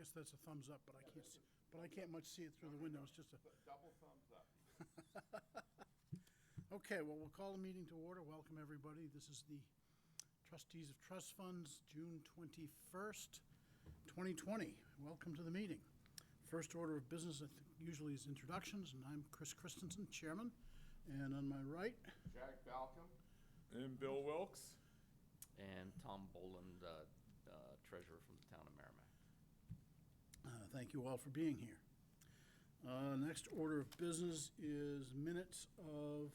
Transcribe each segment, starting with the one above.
guess that's a thumbs up, but I can't, but I can't much see it through the window. It's just a, Double thumbs up. okay, well, we'll call the meeting to order. Welcome, everybody. This is the Trustees of Trust Funds, June 21st, 2020. Welcome to the meeting. First order of business, I think, usually is introductions, and I'm Chris Christensen, Chairman. And on my right, Jack Balcom. And Bill Wilkes. And Tom Boland, treasurer from the town of Merrimack. thank you all for being here. Next order of business is minutes of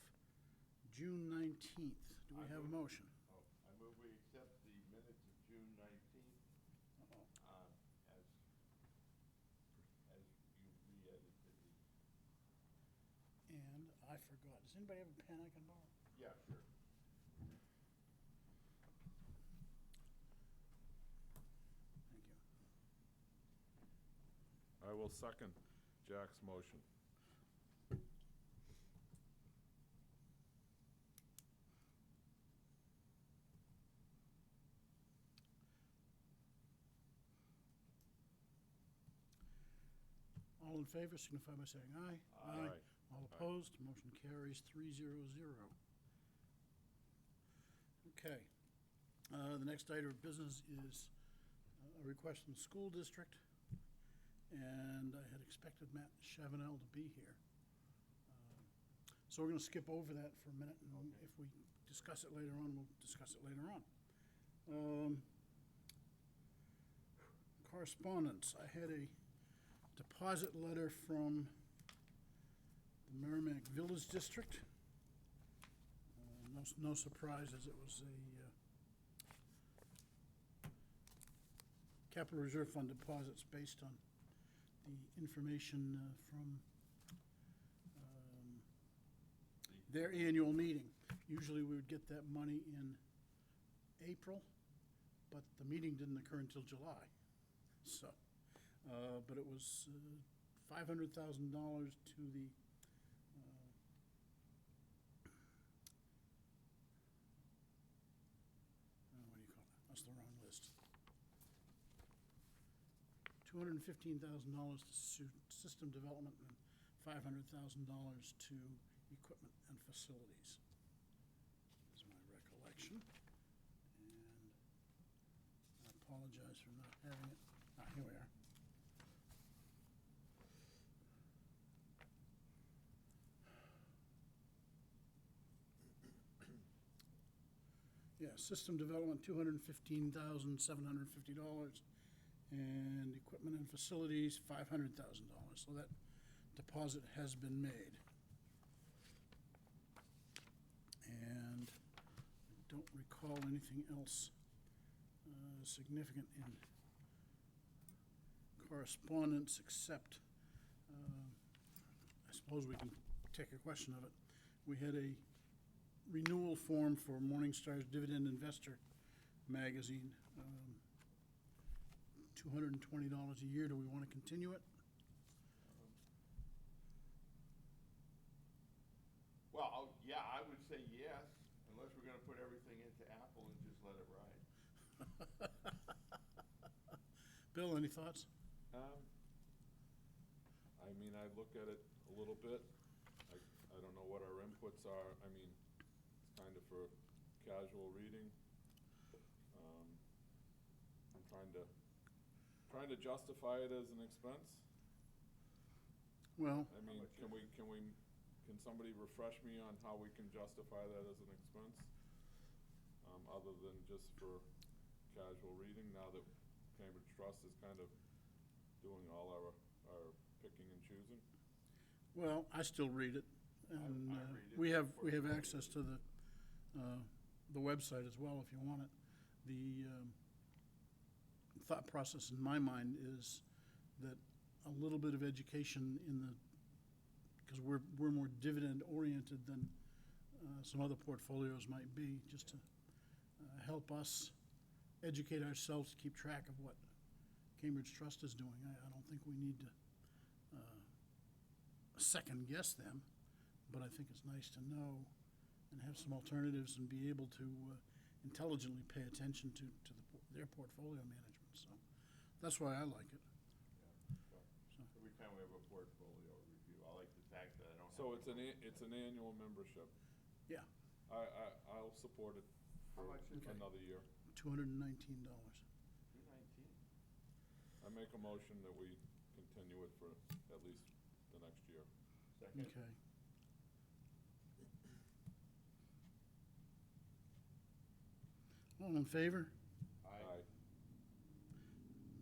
June 19th. Do we have a motion? I move we accept the minutes of June 19th as you re-edited the. And I forgot. Does anybody have a pen I can borrow? Yeah, sure. Thank you. I will second Jack's motion. All in favor signify by saying aye. Aye. All opposed, motion carries 3-0-0. Okay. The next item of business is a request from the school district, and I had expected Matt Chavanel to be here. So we're going to skip over that for a minute, and Okay. if we discuss it later on, we'll discuss it later on. Correspondence. I had a deposit letter from the Merrimack Village District. No surprise, as it was a capital reserve fund deposits based on the information from their annual meeting. Usually we would get that money in April, but the meeting didn't occur until July. So, but it was $500,000 to the what do you call it? That's the wrong list. $215,000 to system development and $500,000 to equipment and facilities. That's my recollection. And I apologize for not having it. Here we are. Yeah, system development, $215,750, and equipment and facilities, $500,000. So that deposit has been made. And I don't recall anything else significant in correspondence except, I suppose we can take a question of it. We had a renewal form for Morningstar's Dividend Investor magazine, $220 a year. Do we want to continue it? Well, yeah, I would say yes, unless we're gonna put everything into Apple and just let it ride. Bill, any thoughts? I mean, I look at it a little bit. I don't know what our inputs are. I mean, it's kind of for casual reading. I'm trying to justify it as an expense. Well, I mean, can somebody refresh me on how we can justify that as an expense? Other than just for casual reading, now that Cambridge Trust is kind of doing all our picking and choosing? well, I still read it, and I read it. we have access to the website as well if you want it. The thought process in my mind is that a little bit of education in the, because we're more dividend oriented than some other portfolios might be, just to help us educate ourselves to keep track of what Cambridge Trust is doing. I don't think we need to second guess them, but I think it's nice to know and have some alternatives and be able to intelligently pay attention to their portfolio management. So that's why I like it. time we have a portfolio review. I like the fact that I don't have. So to it's go- it's an annual membership. Yeah, I'll support it How for much is it? another year. $219. $219. I make a motion that we continue it for at least the next year. Second? Okay. All in favor? Aye.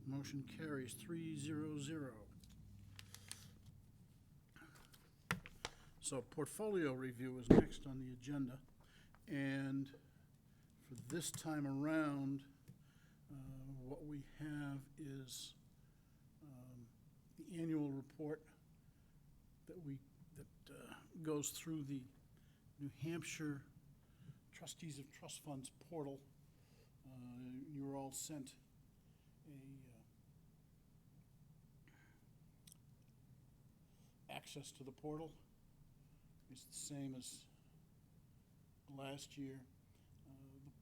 Motion carries 300. So portfolio review is next on the agenda. And for this time around, what we have is the annual report that goes through the New Hampshire Trustees of Trust Funds portal. You were all sent access to the portal. It's the same as last year.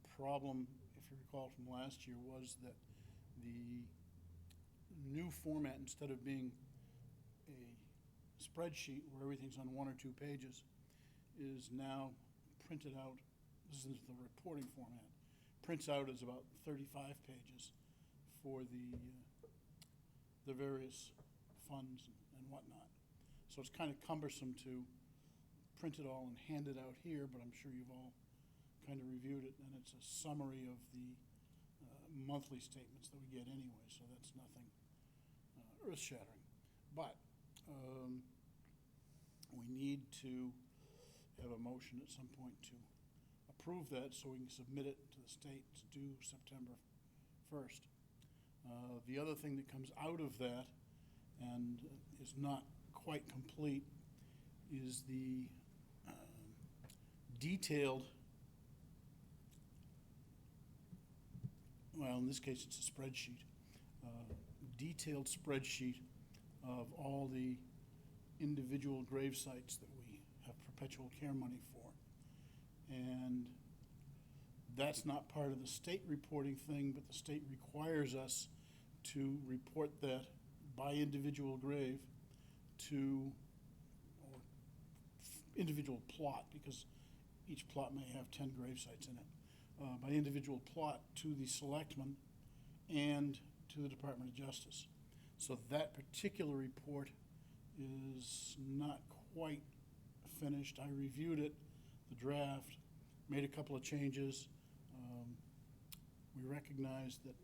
The problem, if you recall from last year, was that the new format, instead of being a spreadsheet where everything's on 1 or 2 pages, is now printed out. This is the reporting format. Prints out as about 35 pages for the various funds and whatnot. So it's kind of cumbersome to print it all and hand it out here, but I'm sure you've all kind of reviewed it, and it's a summary of the monthly statements that we get anyway, so that's nothing earth-shattering. But we need to have a motion at some point to approve that so we can submit it to the state. It's due September 1st. The other thing that comes out of that and is not quite complete is the detailed, well, in this case it's a spreadsheet, detailed spreadsheet of all the individual grave sites that we have perpetual care money for. And that's not part of the state reporting thing, but the state requires us to report that by individual grave to, or individual plot, because each plot may have 10 grave sites in it, by individual plot to the selectmen and to the Department of Justice. So that particular report is not quite finished. I reviewed it, the draft, made a couple of changes. We recognize that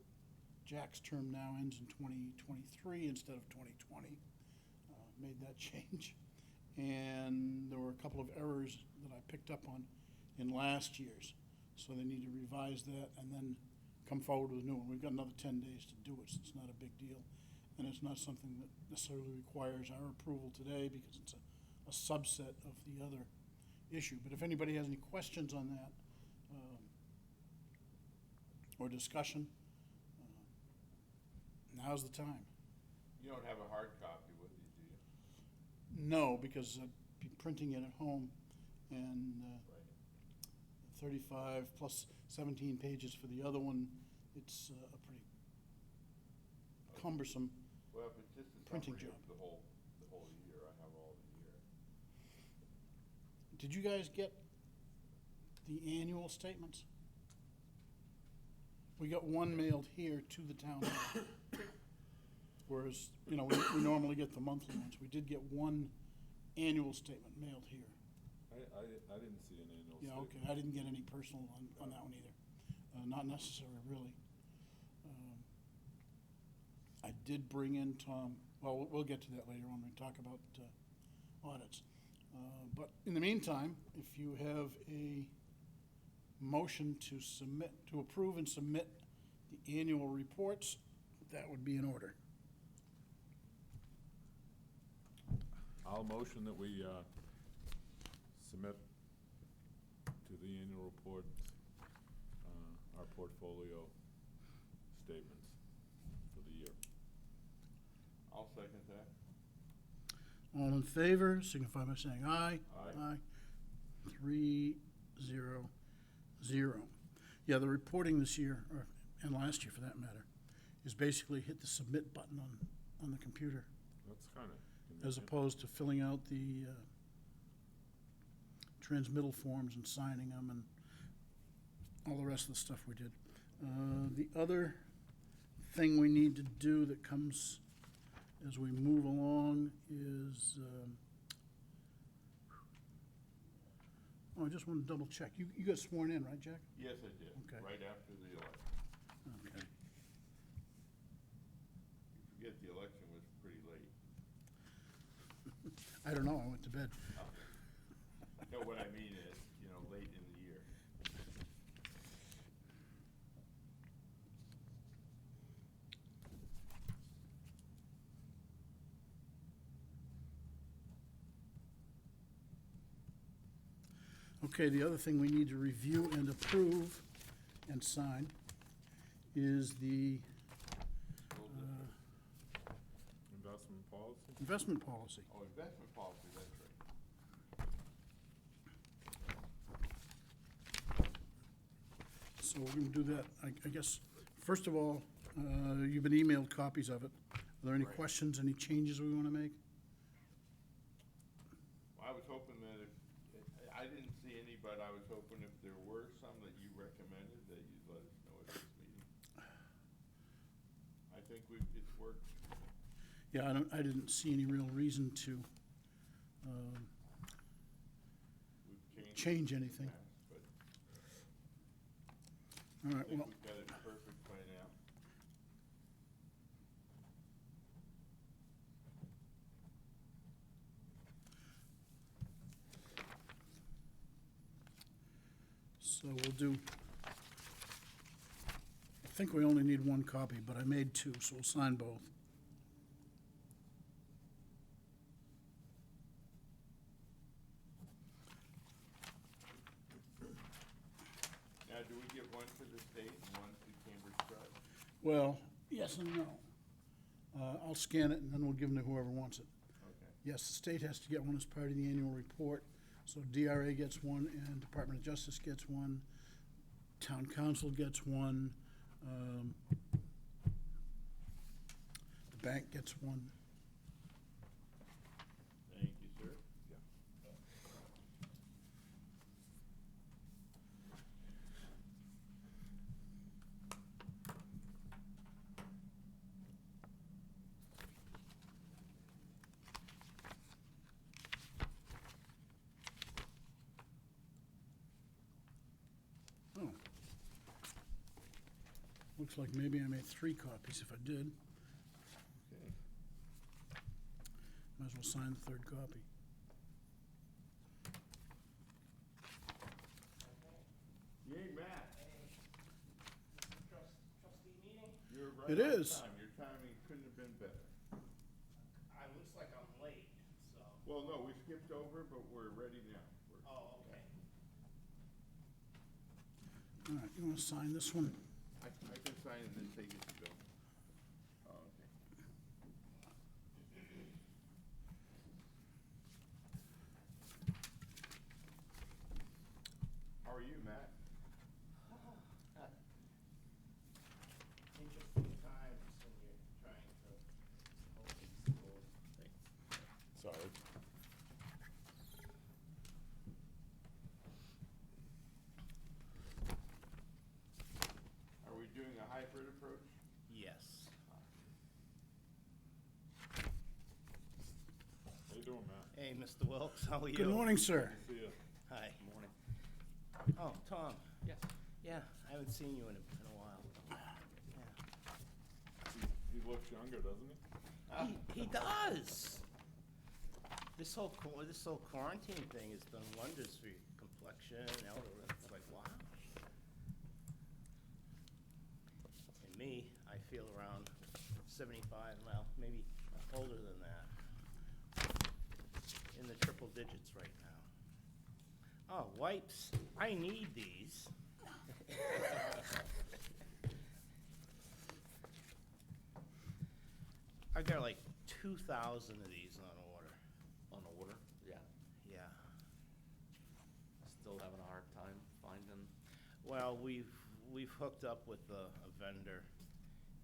Jack's term now ends in 2023 instead of 2020. Made that change. And there were a couple of errors that I picked up on in last year's. So they need to revise that and then come forward with a new one. We've got another 10 days to do it, so it's not a big deal. And it's not something that necessarily requires our approval today because it's a subset of the other issue. But if anybody has any questions on that or discussion, now's the time. You don't have a hard copy with you, do you? No, because I'd be printing it at home, and Right. 35 plus 17 pages for the other one, it's a pretty cumbersome. Well, if it's just a Printing summary job. of the whole year, I have all the year. Did you guys get the annual statements? We got one mailed here to the town hall. Whereas, we normally get the monthly ones. We did get one annual statement mailed here. I didn't see an annual Yeah, statement. okay, I didn't get any personal on that one either. Not necessary, really. I did bring in Tom, well, we'll get to that later when we talk about audits. But in the meantime, if you have a motion to approve and submit the annual reports, that would be in order. I'll motion that we submit to the annual report our portfolio statements for the year. I'll second that. All in favor, signify by saying aye. Aye. 3-0-0. Yeah, the reporting this year, and last year for that matter, is basically hit the submit button on the computer. That's kind of as opposed to filling out the transmittal forms and signing them and all the rest of the stuff we did. The other thing we need to do that comes as we move along is, I just want to double check. You got sworn in, right, Jack? Yes, I did, Okay. right after the election. Okay. You forget the election was pretty late. I don't know, I went to bed. No, what I mean is, late in the year. Okay, the other thing we need to review and approve and sign is the Investment policy? investment policy. Oh, investment policy, that's right. So we're gonna do that, I guess, first of all, you've been emailed copies of it. Are there any Right. questions, any changes we wanna make? I was hoping that I didn't see any, but I was hoping if there were some that you recommended, that you'd let us know at this meeting. I think it's worked. Yeah, I didn't see any real reason to We've change it in the anything. past, but All I right, think well, we've got it perfect by now. so we'll do, I think we only need one copy, but I made two, so we'll sign both. Now, do we give one to the state and one to Cambridge Trust? Well, yes and no. I'll scan it and then we'll give them to whoever wants it. Okay. Yes, the state has to get one as part of the annual report, so DRA gets one and Department of Justice gets one, Town Council gets one, the bank gets one. Thank you, sir. Oh. Looks like maybe I made 3 copies if I did. Okay. Might as well sign the 3rd copy. Yay, Matt. Trustee meeting? You're right It on is. time. Your timing couldn't have been better. Looks like I'm late, so. Well, no, we skipped over, but we're ready now. Oh, okay. All right, you want to sign this one? I can sign and then take it to Bill. Oh, okay. How are you, Matt? Interesting times when you're trying to open schools. Sorry. Are we doing a hybrid approach? Yes. How you doing, Matt? Hey, Mr. Wilkes, how are you? Good morning, sir. See ya. Hi. Good morning. Oh, Tom. Yes. Yeah, I haven't seen you in a while. Yeah. He looks younger, doesn't he? He does. This whole quarantine thing has done wonders for your complexion, elder. It's like, wow. And me, I feel around 75, well, maybe older than that. In the triple digits right now. Oh, wipes. I need these. I got like 2,000 of these on order. On order? Yeah. Yeah. Still having a hard time finding, Well, we've hooked up with a vendor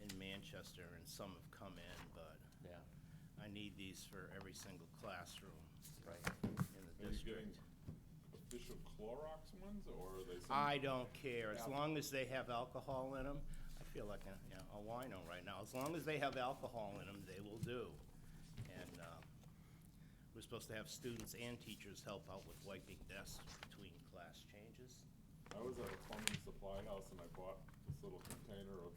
in Manchester, and some have come in, but yeah. I need these for every single classroom Right. in the Are you getting district. official Clorox ones, or are they some? I don't care, as Yeah. long as they have alcohol in them. I feel like a wino right now. As long as they have alcohol in them, they will do. And we're supposed to have students and teachers help out with wiping desks between class changes. I was at a plumbing supply house and I bought this little container of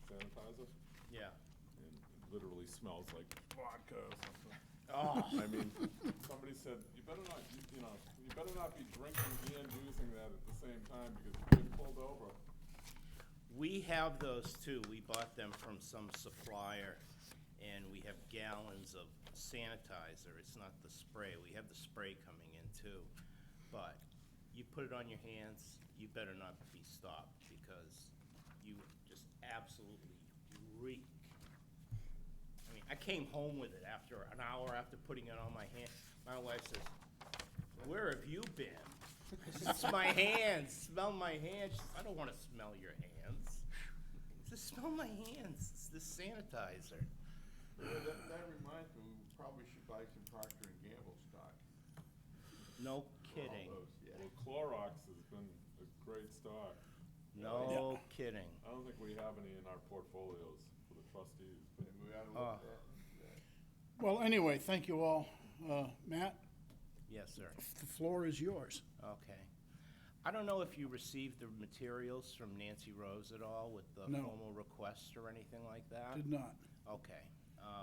sanitizer, Yeah. and it literally smells like vodka or something. Oh, I mean, somebody said, you better not, you better not be drinking and using that at the same time because you get pulled over. we have those too. We bought them from some supplier, and we have gallons of sanitizer. It's not the spray. We have the spray coming in too. But you put it on your hands, you better not be stopped because you just absolutely reek. I mean, I came home with it after an hour after putting it on my hand. My wife says, "Where have you been?" I said, "It's my hands. Smell my hands." She says, "I don't want to smell your hands." I said, "Smell my hands. It's the sanitizer." Yeah, that reminds me, we probably should buy some Procter and Gamble stock. No for all kidding. those, yeah. Well, Clorox has been a great stock. No kidding. I don't think we have any in our portfolios for the trustees, but And we ought to look at that. Well, anyway, thank you all. Matt, Yes, sir. the floor is yours. Okay. I don't know if you received the materials from Nancy Rose at all with the No. formal request or anything like that? Did not. Okay.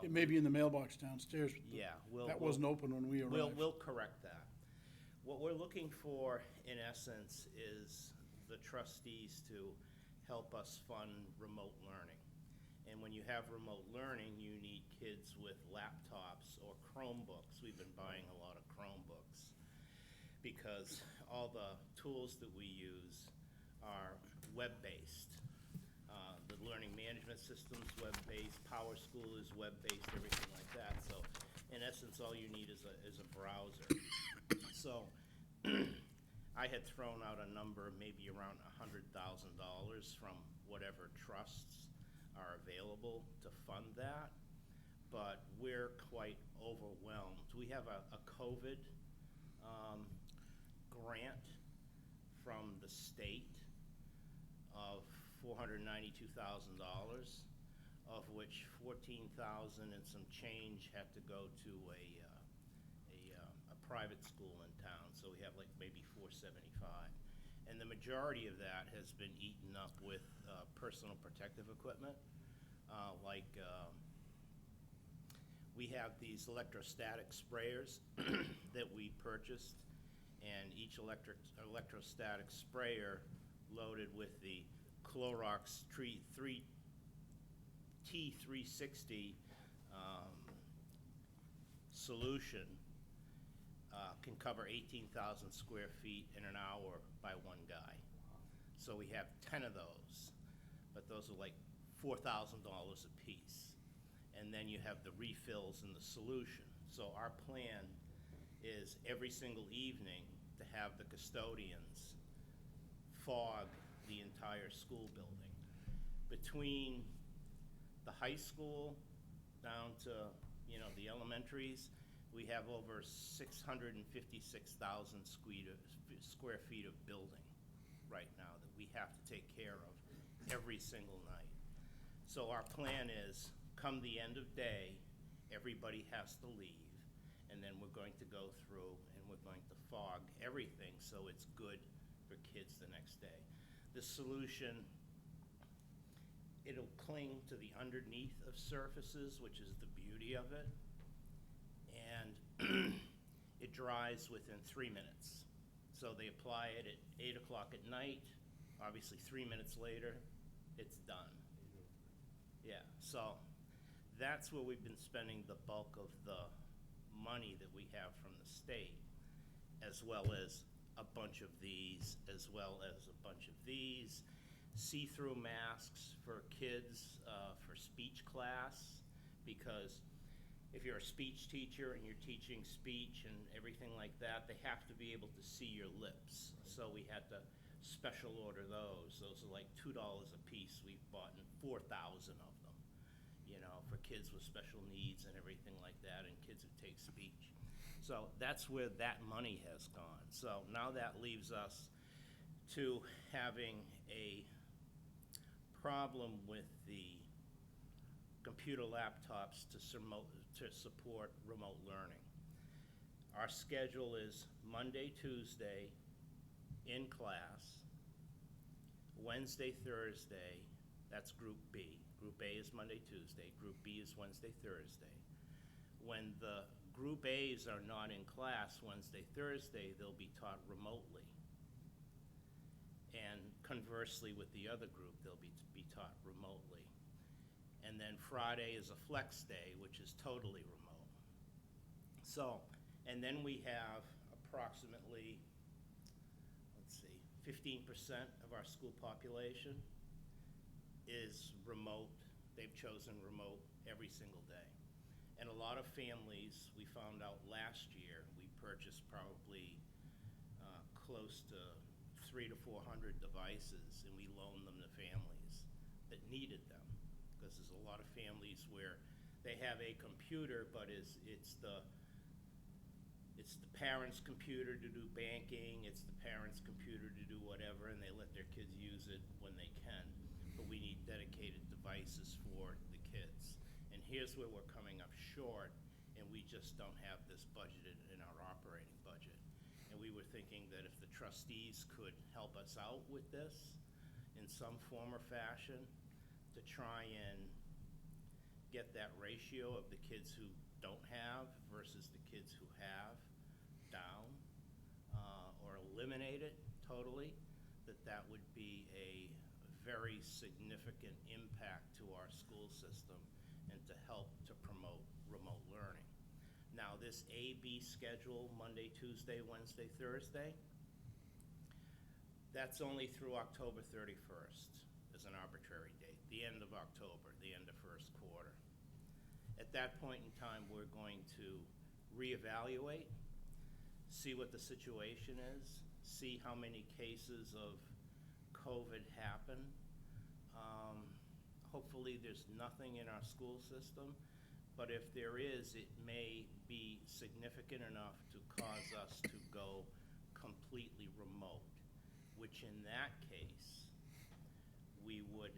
It may be in the mailbox downstairs. but Yeah, That wasn't open when we arrived. We'll correct that. What we're looking for, in essence, is the trustees to help us fund remote learning. And when you have remote learning, you need kids with laptops or Chromebooks. We've been buying a lot of Chromebooks because all the tools that we use are web-based. The learning management system's web-based, Power School is web-based, everything like that. So in essence, all you need is a browser. So I had thrown out a number, maybe around $100,000 from whatever trusts are available to fund that, but we're quite overwhelmed. We have a COVID grant from the state of $492,000, of which 14,000 and some change had to go to a private school in town, so we have like maybe 475. And the majority of that has been eaten up with personal protective equipment, we have these electrostatic sprayers that we purchased, and each electrostatic sprayer loaded with the Clorox T360 solution can cover 18,000 square feet in an hour by one guy. So we have 10 of those, but those are like $4,000 a piece. And then you have the refills and the solution. So our plan is every single evening to have the custodians fog the entire school building. Between the high school down to, the elementaries, we have over 656,000 square feet of building right now that we have to take care of every single night. So our plan is, come the end of day, everybody has to leave, and then we're going to go through and we're going to fog everything so it's good for kids the next day. The solution, it'll cling to the underneath of surfaces, which is the beauty of it, and it dries within 3 minutes. So they apply it at 8 o'clock at night, obviously 3 minutes later, it's done. Yeah, so that's where we've been spending the bulk of the money that we have from the state, as well as a bunch of these, as well as a bunch of these. See-through masks for kids for speech class, because if you're a speech teacher and you're teaching speech and everything like that, they have to be able to see your lips. So we had to special order those. Those are like $2 a piece. We've bought 4,000 of them. for kids with special needs and everything like that, and kids who take speech. So that's where that money has gone. So now that leaves us to having a problem with the computer laptops to support remote learning. Our schedule is Monday, Tuesday in class, Wednesday, Thursday, that's Group B. Group A is Monday, Tuesday. Group B is Wednesday, Thursday. When the Group A's are not in class Wednesday, Thursday, they'll be taught remotely. And conversely, with the other group, they'll be taught remotely. And then Friday is a flex day, which is totally remote. So, and then we have approximately, 15% of our school population is remote. They've chosen remote every single day. And a lot of families, we found out last year, we purchased probably close to 300 to 400 devices, and we loaned them to families that needed them. Because there's a lot of families where they have a computer, but it's the parents' computer to do banking, it's the parents' computer to do whatever, and they let their kids use it when they can. But we need dedicated devices for the kids. And here's where we're coming up short, and we just don't have this budgeted in our operating budget. And we were thinking that if the trustees could help us out with this in some form or fashion, to try and get that ratio of the kids who don't have versus the kids who have down, or eliminate it totally, that would be a very significant impact to our school system and to help to promote remote learning. Now, this A-B schedule, Monday, Tuesday, Wednesday, Thursday, that's only through October 31st as an arbitrary date, the end of October, the end of first quarter. At that point in time, we're going to reevaluate, see what the situation is, see how many cases of COVID happen. Hopefully there's nothing in our school system, but if there is, it may be significant enough to cause us to go completely remote, which in that case, we would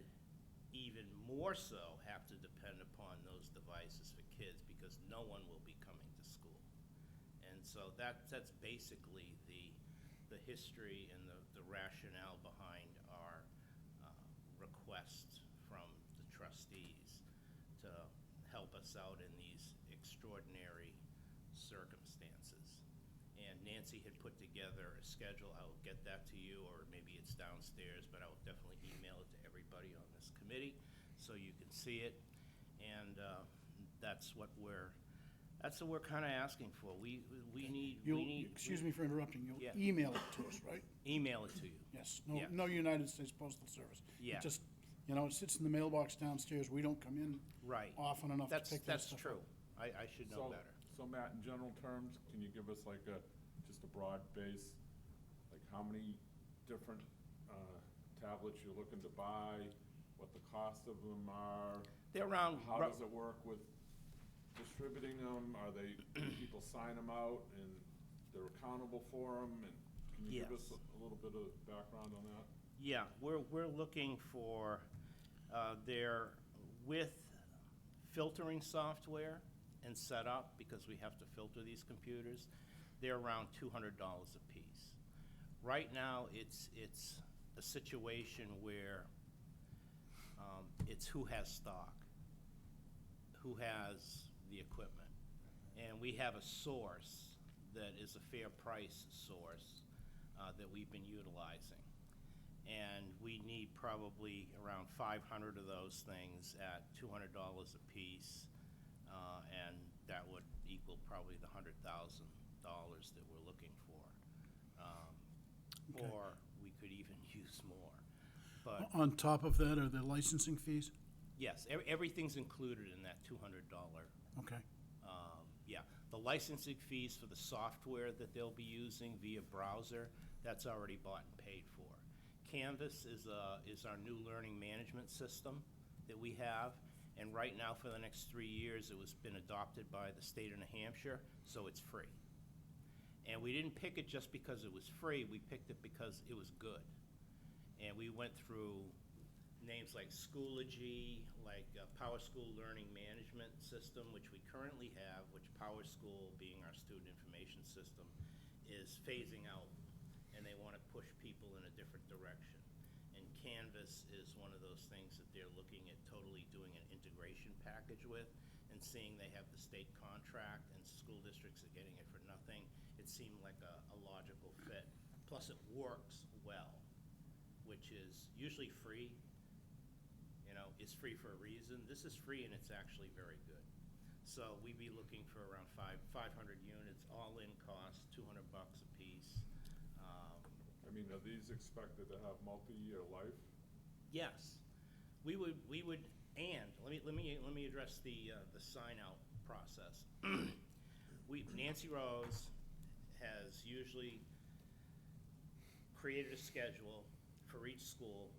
even more so have to depend upon those devices for kids because no one will be coming to school. And so that's basically the history and the rationale behind our request from the trustees to help us out in these extraordinary circumstances. And Nancy had put together a schedule. I'll get that to you, or maybe it's downstairs, but I will definitely email it to everybody on this committee so you can see it. And that's what we're kind of asking for. We need. Excuse me for interrupting. You'll Yeah. email it to us, right? Email it to you. Yes. Yeah. No United States Postal Service. Yeah. It just, it sits in the mailbox downstairs. We don't come in Right. often enough to pick that That's stuff true. up. I should know better. So Matt, in general terms, can you give us just a broad base, like how many different tablets you're looking to buy, what the cost of them are? They're around. How does it work with distributing them? Are they, people sign them out and they're accountable for them? And can you give us Yes. a little bit of background on that? Yeah, we're looking for, they're with filtering software and setup, because we have to filter these computers, they're around $200 a piece. Right now, it's a situation where it's who has stock, who has the equipment. And we have a source that is a fair price source that we've been utilizing. And we need probably around 500 of those things at $200 a piece, and that would equal probably the $100,000 that we're looking for. Okay. Or we could even use more. But On top of that, are there licensing fees? yes, everything's included in that $200. Okay. Yeah, the licensing fees for the software that they'll be using via browser, that's already bought and paid for. Canvas is our new learning management system that we have, And right now, for the next 3 years, it was been adopted by the state of New Hampshire, so it's free. And we didn't pick it just because it was free, we picked it because it was good. And we went through names like Schoology, like Power School Learning Management System, which we currently have, which Power School, being our student information system, is phasing out, and they want to push people in a different direction. And Canvas is one of those things that they're looking at totally doing an integration package with, and seeing they have the state contract and school districts are getting it for nothing, it seemed like a logical fit. Plus it works well, which is usually free. You know, it's free for a reason. This is free and it's actually very good. So we'd be looking for around 500 units, all in cost, $200 a piece. I mean, are these expected to have multi-year life? Yes, we would, and let me address the sign out process. Nancy Rose has usually created a schedule for each school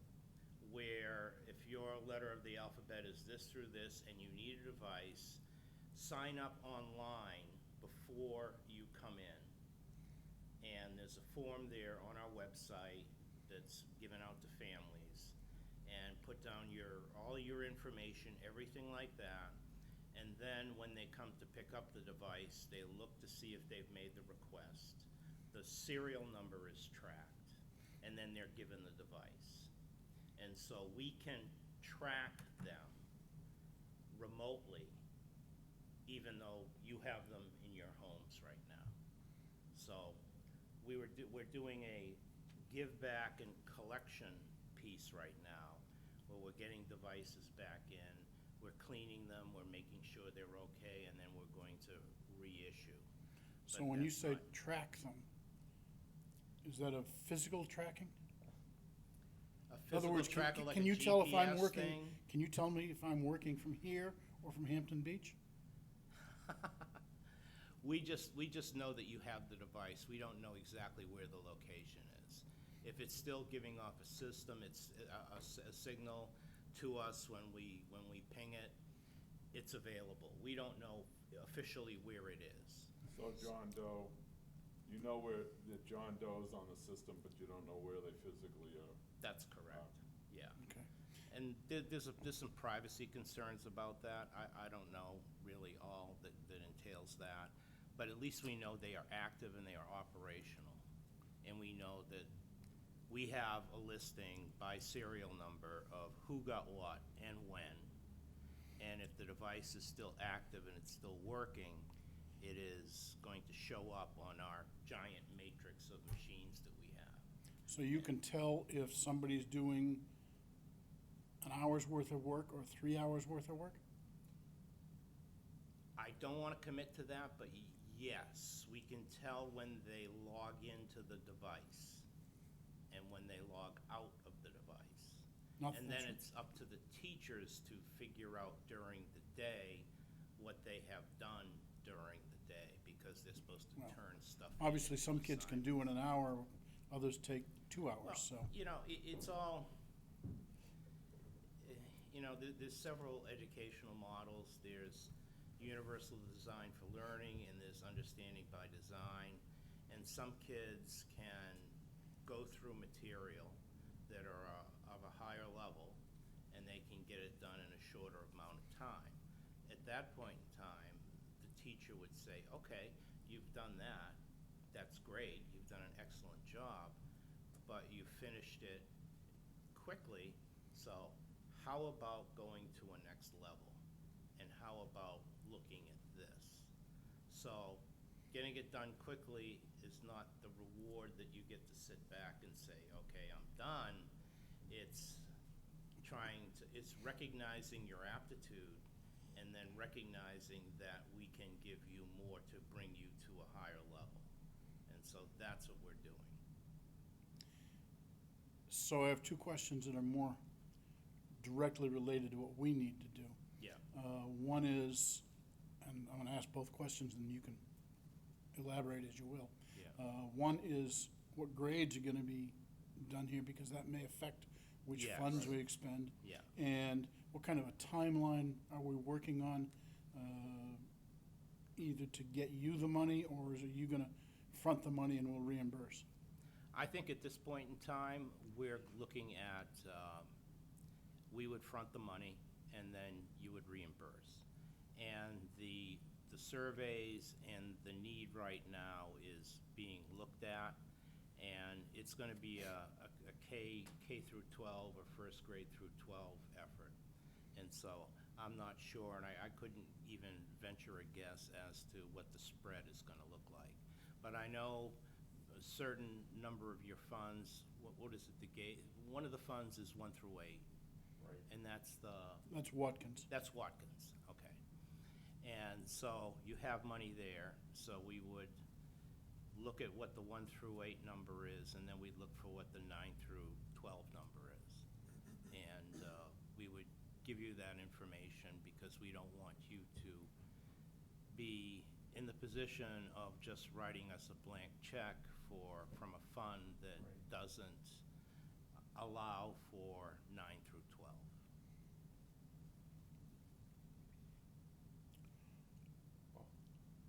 where if your letter of the alphabet is this through this and you need a device, sign up online before you come in. And there's a form there on our website that's given out to families, and put down all your information, everything like that. And then when they come to pick up the device, they look to see if they've made the request. The serial number is tracked, and then they're given the device. And so we can track them remotely, even though you have them in your homes right now. So we're doing a give back and collection piece right now, where we're getting devices back in, we're cleaning them, we're making sure they're okay, and then we're going to reissue. So But when you that's say not- track them, is that a physical tracking? A In other physical words, tracker like can a you tell if I'm GPS working, thing? can you tell me if I'm working from here or from Hampton Beach? We just know that you have the device. We don't know exactly where the location is. If it's still giving off a system, it's a signal to us when we ping it, it's available. We don't know officially where it is. So John Doe, you know where the John Doe's on the system, but you don't know where they physically are. That's correct, yeah. Okay. And there's some privacy concerns about that. I don't know really all that entails that. But at least we know they are active and they are operational. And we know that we have a listing by serial number of who got what and when. And if the device is still active and it's still working, it is going to show up on our giant matrix of machines that we have. So you can tell if somebody's doing an hour's worth of work or 3 hours worth of work? I don't want to commit to that, but yes, we can tell when they log into the device and when they log out of the device. And then it's up to the teachers to figure out during the day what they have done during the day, because they're supposed to Well, turn stuff in. Obviously, some kids can do in an hour, others take 2 hours, Well, so. you know, it's all, you know, there's several educational models. There's universal design for learning, and there's understanding by design. And some kids can go through material that are of a higher level, and they can get it done in a shorter amount of time. At that point in time, the teacher would say, okay, you've done that, that's great, you've done an excellent job, but you finished it quickly, so how about going to a next level? And how about looking at this? So getting it done quickly is not the reward that you get to sit back and say, okay, I'm done. It's it's recognizing your aptitude and then recognizing that we can give you more to bring you to a higher level. And so that's what we're doing. So I have 2 questions that are more directly related to what we need to do. Yeah. One is, and I'm gonna ask both questions and you can elaborate as you will. Yeah. One is what grades are gonna be done here, because that may affect which Yes. funds we expend. Yeah. And what kind of a timeline are we working on, either to get you the money, or is it you gonna front the money and we'll reimburse? I think at this point in time, we're looking at, we would front the money and then you would reimburse. And the surveys and the need right now is being looked at, and it's gonna be a K through 12 or first grade through 12 effort. And so I'm not sure, and I couldn't even venture a guess as to what the spread is gonna look like. But I know a certain number of your funds, what is it, one of the funds is 1 through 8. Right. And that's Watkins. That's Watkins, okay. And so you have money there, so we would look at what the 1 through 8 number is, and then we'd look for what the 9 through 12 number is. And we would give you that information because we don't want you to be in the position of just writing us a blank check from a fund that Right. doesn't allow for 9 through 12.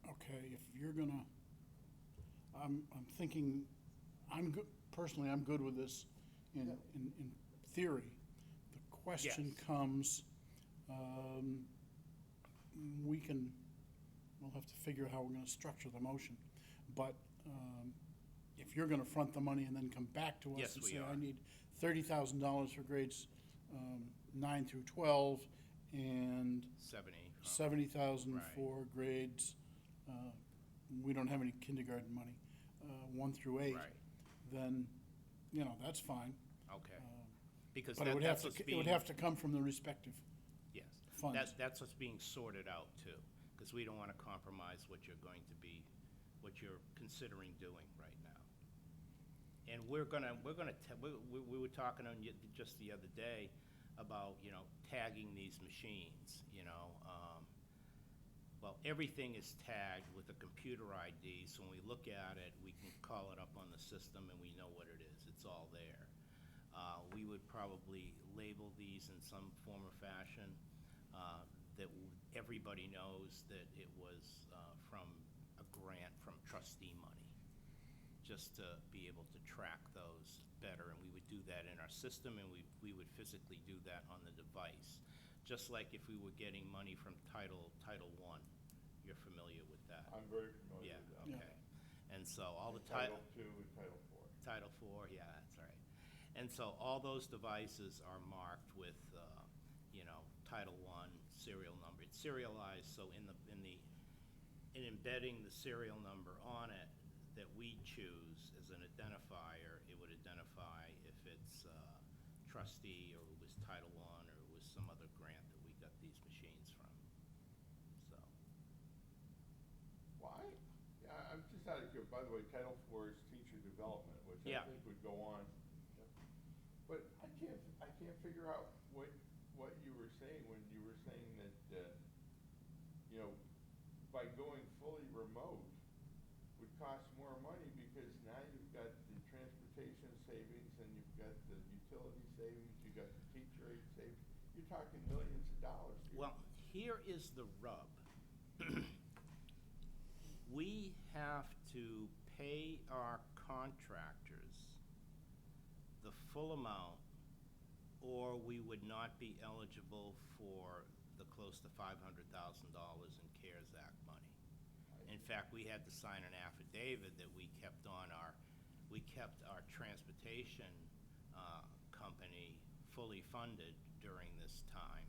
Okay, if you're gonna, I'm thinking, I'm good, personally, I'm good with this in theory. The question Yes. comes, we'll have to figure out how we're gonna structure the motion. But, if you're gonna front the money and then come back to us Yes, and we say, I are. need $30,000 for grades, 9 through 12, and 70,000 Right. for grades, we don't have any kindergarten money, 1 through 8. Right, Then, that's fine. okay. Because But it would have that's to, what's it being. would have to come from the respective Yes. funds. That's what's being sorted out too, because we don't want to compromise what you're going to be, what you're considering doing right now. And we were talking on just the other day about, tagging these machines, well, everything is tagged with a computer ID, so when we look at it, we can call it up on the system and we know what it is. It's all there. We would probably label these in some form or fashion, that everybody knows that it was from a grant from trustee money, just to be able to track those better. And we would do that in our system, and we would physically do that on the device. Just like if we were getting money from Title I. You're familiar with that? I'm very familiar Yeah, with that. okay. And so all the Title II and Title IV. Title IV, yeah, that's right. And so all those devices are marked with, Title I serial number. It's serialized, so in embedding the serial number on it that we choose as an identifier, it would identify if it's trustee, or it was Title I, or it was some other grant that we got these machines from. So, Why? Yeah, I'm just out of curiosity. By the way, Title IV is teacher development, which I Yeah. think would go on. But I can't figure out what you were saying when you were saying that, by going fully remote would cost more money, because now you've got the transportation savings and you've got the utility savings, you've got the teacher aid savings. You're talking millions of dollars here. well, here is the rub. We have to pay our contractors the full amount, or we would not be eligible for the close to $500,000 in CARES Act money. In fact, we had to sign an affidavit that we kept our transportation company fully funded during this time,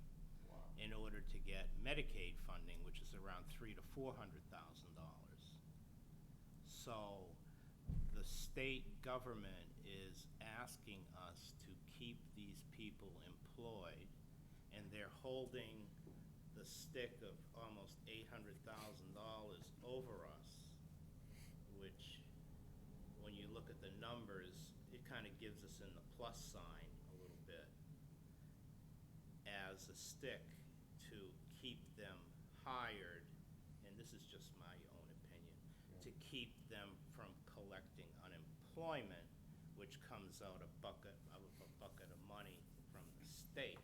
Wow. in order to get Medicaid funding, which is around $300,000 to $400,000. So the state government is asking us to keep these people employed, and they're holding the stick of almost $800,000 over us, which, when you look at the numbers, it kind of gives us in the plus sign a little bit as a stick to keep them hired, and this is just my own opinion, to keep them from collecting unemployment, which comes out a bucket of money from the state.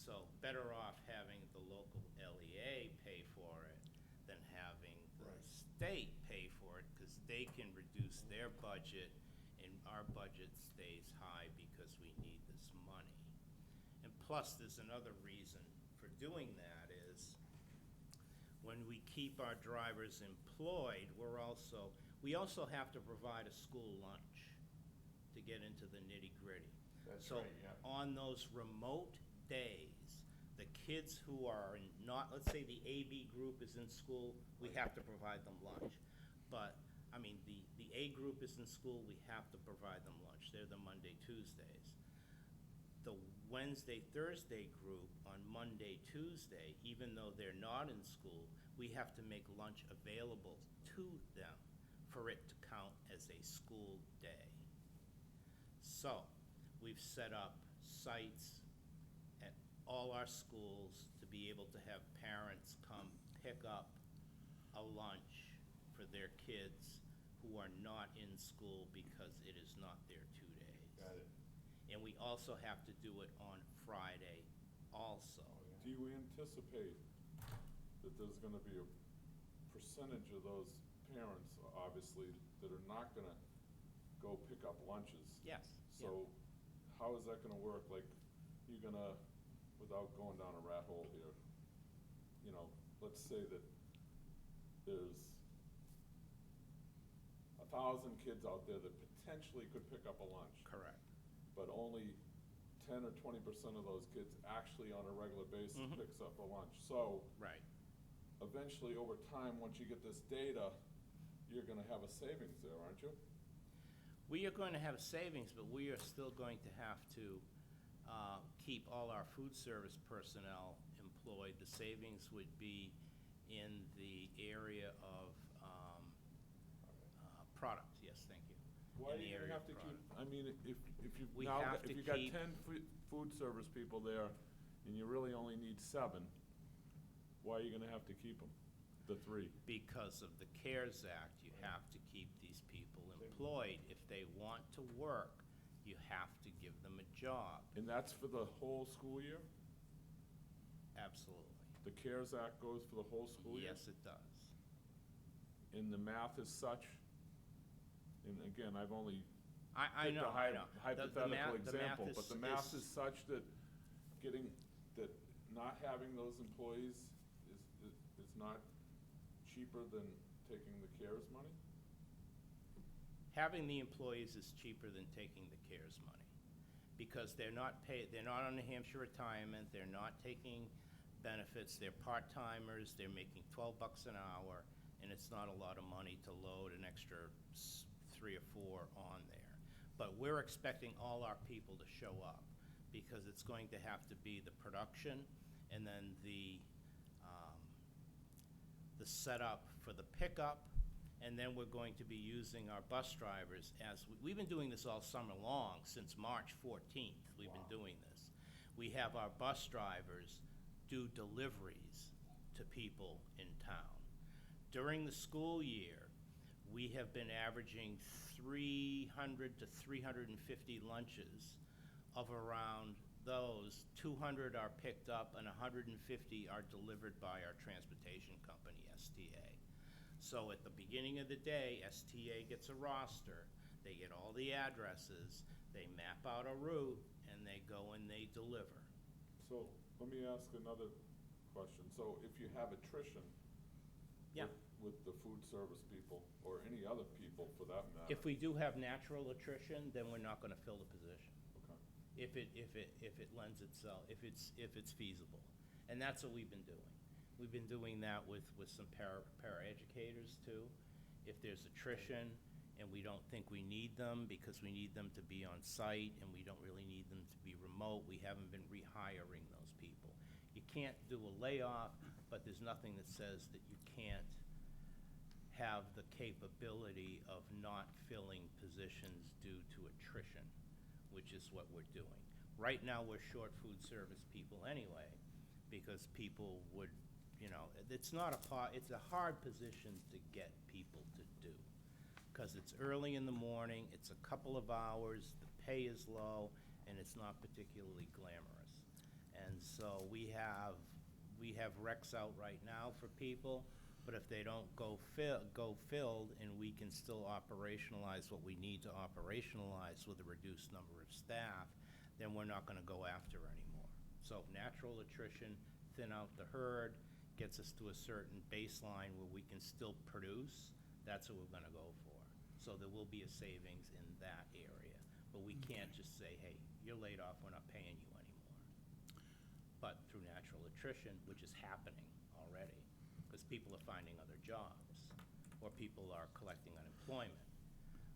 So better off having the local LEA pay for it than having the Right. state pay for it, because they can reduce their budget, and our budget stays high because we need this money. And plus, there's another reason for doing that is, when we keep our drivers employed, we also have to provide a school lunch to get into the nitty-gritty. That's So right, yeah. on those remote days, the kids who are not, let's say the AB group is in school, we have to provide them lunch. But, I mean, the A group is in school, we have to provide them lunch. They're the Monday, Tuesdays. The Wednesday, Thursday group on Monday, Tuesday, even though they're not in school, we have to make lunch available to them for it to count as a school day. So, we've set up sites at all our schools to be able to have parents come pick up a lunch for their kids who are not in school because it is not their 2 days. Got it. And we also have to do it on Friday also. Do you anticipate that there's gonna be a percentage of those parents, obviously, that are not gonna go pick up lunches? Yes. So, how is that gonna work? Like, you're gonna, without going down a rat hole here, you know, let's say that there's 1,000 kids out there that potentially could pick up a lunch, Correct. but only 10 or 20% of those kids actually on a regular basis Mhm. picks up a lunch. So, Right. eventually, over time, once you get this data, you're gonna have a savings there, aren't you? We are going to have savings, but we are still going to have to keep all our food service personnel employed. The savings would be in the area of product, yes, thank you. Why In are the you gonna area have of to keep, product. I mean, if you've We now, have if to you got keep- 10 food service people there, and you really only need 7, why are you gonna have to keep them, the 3? Because of the CARES Act, you have to keep these people employed. If they want to work, you have to give them a job. And that's for the whole school year? Absolutely. The CARES Act goes for the whole school year? Yes, it does. And the math is such, and again, I've only I picked know, a I know. The hypothetical math- the math example, but the math is such that not having those employees is not cheaper than taking the CARES money? Having the employees is cheaper than taking the CARES money, because they're not on New Hampshire retirement, they're not taking benefits, they're part-timers, they're making $12 an hour, and it's not a lot of money to load an extra 3 or 4 on there. But we're expecting all our people to show up, because it's going to have to be the production, and then the setup for the pickup, and then we're going to be using our bus drivers as, we've been doing this all summer long, since March 14th, we've been doing this. We have our bus drivers do deliveries to people in town. During the school year, we have been averaging 300 to 350 lunches. Of around those, 200 are picked up and 150 are delivered by our transportation company, STA. So at the beginning of the day, STA gets a roster, they get all the addresses, they map out a route, and they go and they deliver. So, let me ask another question. So, if you have attrition Yeah. with the food service people, or any other people for that matter? If we do have natural attrition, then we're not gonna fill the position. Okay. If it lends itself, if it's feasible. And that's what we've been doing. We've been doing that with some paraeducators too. If there's attrition and we don't think we need them because we need them to be on site and we don't really need them to be remote, we haven't been rehiring those people. You can't do a layoff, but there's nothing that says that you can't have the capability of not filling positions due to attrition, which is what we're doing. Right now, we're short food service people anyway, because people would, it's a hard position to get people to do. Because it's early in the morning, it's a couple of hours, the pay is low, and it's not particularly glamorous. And so we have recs out right now for people, but if they don't go filled, and we can still operationalize what we need to operationalize with a reduced number of staff, then we're not gonna go after anymore. So natural attrition, thin out the herd, gets us to a certain baseline where we can still produce, that's what we're gonna go for. So there will be a savings in that area, but we can't just say, hey, you're laid off, we're not paying you anymore. But through natural attrition, which is happening already, because people are finding other jobs, or people are collecting unemployment.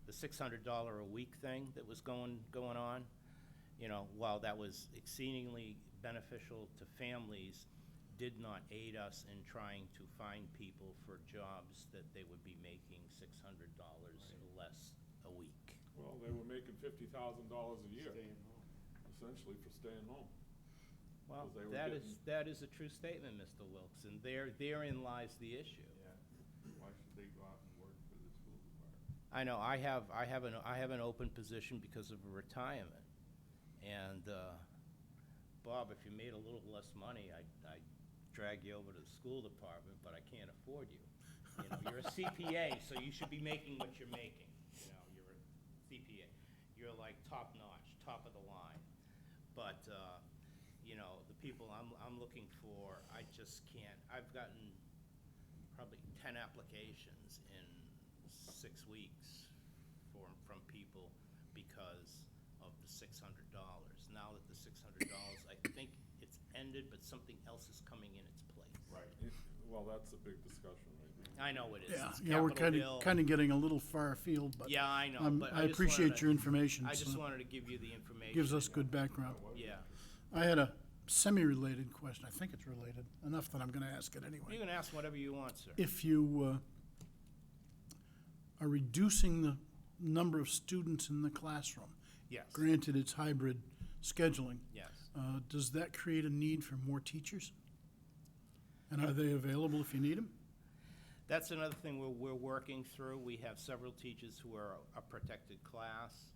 The $600 a week thing that was going on, while that was exceedingly beneficial to families, did not aid us in trying to find people for jobs that they would be making $600 less a week. Well, they were making $50,000 a year, Staying home. essentially for staying home. Well, 'Cause they were that getting- is a true statement, Mr. Wilkes, and therein lies the issue. Yeah. Why should they go out and work for the school department? I know, I have an open position because of a retirement. And, Bob, if you made a little less money, I'd drag you over to the school department, but I can't afford you. You're a CPA, so you should be making what you're making. You're a CPA. You're like top-notch, top of the line. But, the people I'm looking for, I just can't. I've gotten probably 10 applications in 6 weeks from people because of the $600. Now that the $600, I think it's ended, but something else is coming in its place. Right. Well, that's a big discussion right now. I know it is. Yeah, It's yeah, we're Capitol Hill. kind of getting a little far afield, but Yeah, I know, but I I just appreciate wanted your information. I just so wanted to give you the information. Gives us good background. Yeah. I had a semi-related question. I think it's related, enough that I'm going to ask it anyway. You can ask whatever you want, sir. If you are reducing the number of students in the classroom, Yes, granted it's hybrid scheduling, yes. does that create a need for more teachers? And are they available if you need them? That's another thing we're working through. We have several teachers who are a protected class.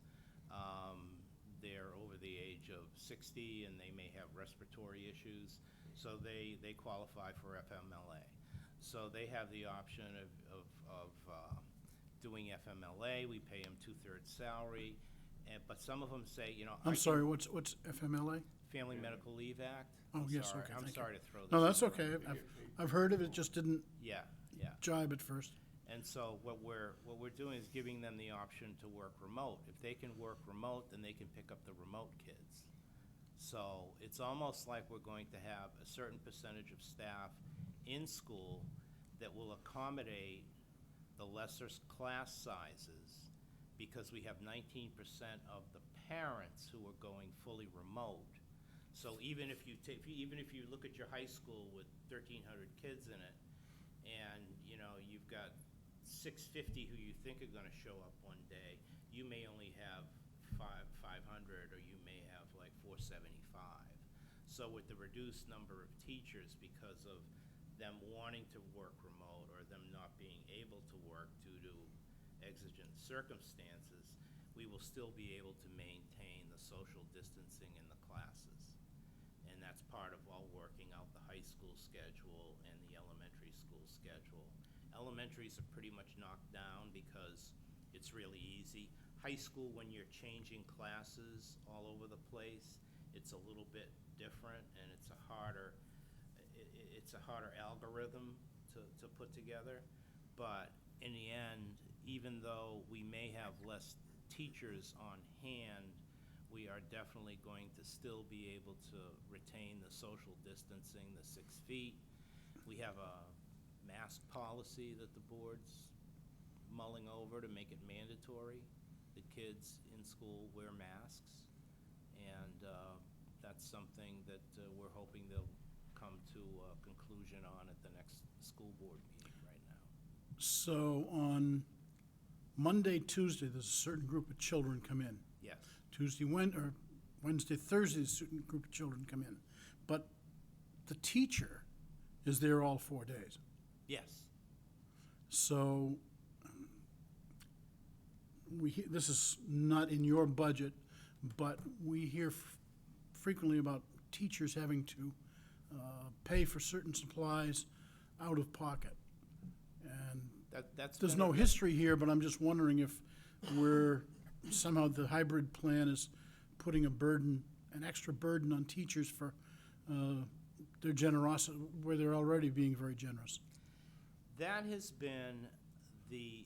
They're over the age of 60 and they may have respiratory issues, so they qualify for FMLA. So they have the option of doing FMLA. We pay them 2/3 salary, but some of them say, I'm sorry, what's FMLA? Family Medical Leave Act. Oh, I'm yes, sorry. okay, I'm thank you. sorry to throw this. No, that's around. okay. I've heard of it, just didn't Yeah. jibe at first. And so what we're doing is giving them the option to work remote. If they can work remote, then they can pick up the remote kids. So it's almost like we're going to have a certain percentage of staff in school that will accommodate the lesser class sizes, because we have 19% of the parents who are going fully remote. So even if you look at your high school with 1,300 kids in it, and you've got 650 who you think are going to show up one day, you may only have 500, or you may have like 475. So with the reduced number of teachers, because of them wanting to work remote or them not being able to work due to exigent circumstances, we will still be able to maintain the social distancing in the classes. And that's part of all working out the high school schedule and the elementary school schedule. Elementaries are pretty much knocked down because it's really easy. High school, when you're changing classes all over the place, it's a little bit different, and it's a harder algorithm to put together. But in the end, even though we may have less teachers on hand, we are definitely going to still be able to retain the social distancing, the 6 feet. We have a mask policy that the board's mulling over to make it mandatory. The kids in school wear masks, and that's something that we're hoping they'll come to a conclusion on at the next school board meeting right now. So on Monday, Tuesday, there's a certain group of children come in. Yes. Wednesday, Thursday, a certain group of children come in. But the teacher is there all 4 days. Yes. So this is not in your budget, but we hear frequently about teachers having to pay for certain supplies out of pocket. And That's there's been no a- history here, but I'm just wondering if we're, somehow the hybrid plan is putting a burden, an extra burden on teachers for their generosity, where they're already being very generous. That has been the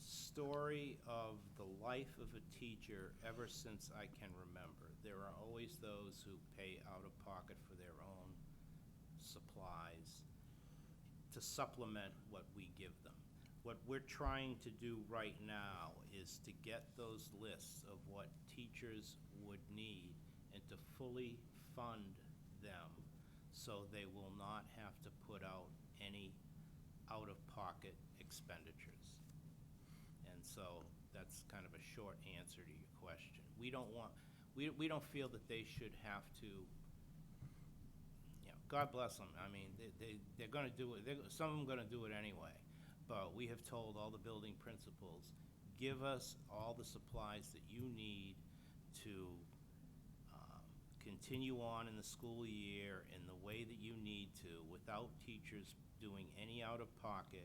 story of the life of a teacher ever since I can remember. There are always those who pay out of pocket for their own supplies to supplement what we give them. What we're trying to do right now is to get those lists of what teachers would need and to fully fund them so they will not have to put out any out-of-pocket expenditures. And so that's kind of a short answer to your question. We don't want, we don't feel that they should have to, you know, God bless them. I mean, they're gonna do it, some of them gonna do it anyway. But we have told all the building principals, give us all the supplies that you need to continue on in the school year in the way that you need to without teachers doing any out-of-pocket,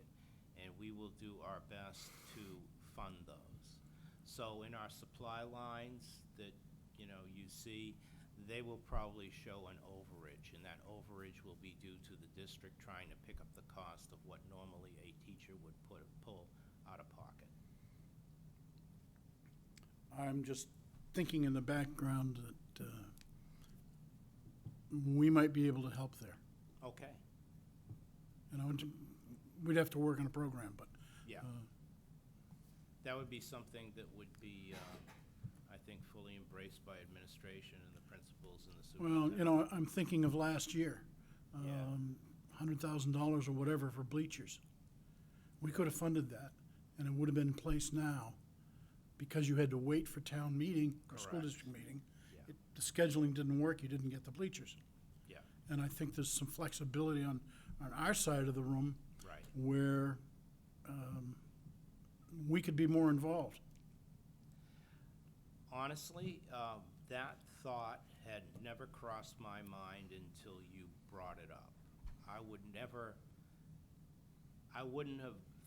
and we will do our best to fund those. So in our supply lines that, you know, you see, they will probably show an overage, and that overage will be due to the district trying to pick up the cost of what normally a teacher would pull out of pocket. I'm just thinking in the background that we might be able to help there. Okay, You know, we'd have to work on a program, but yeah. That would be something that would be, I think, fully embraced by administration and the principals and the well, superintendent. you know, I'm thinking of last year, Yeah. $100,000 or whatever for bleachers. We could have funded that, and it would have been in place now. Because you had to wait for town meeting or school Correct. district meeting, Yeah. the scheduling didn't work, you didn't get the bleachers. Yeah, And I think there's some flexibility on our side of the room right. where we could be more involved. Honestly, that thought had never crossed my mind until you brought it up. I wouldn't have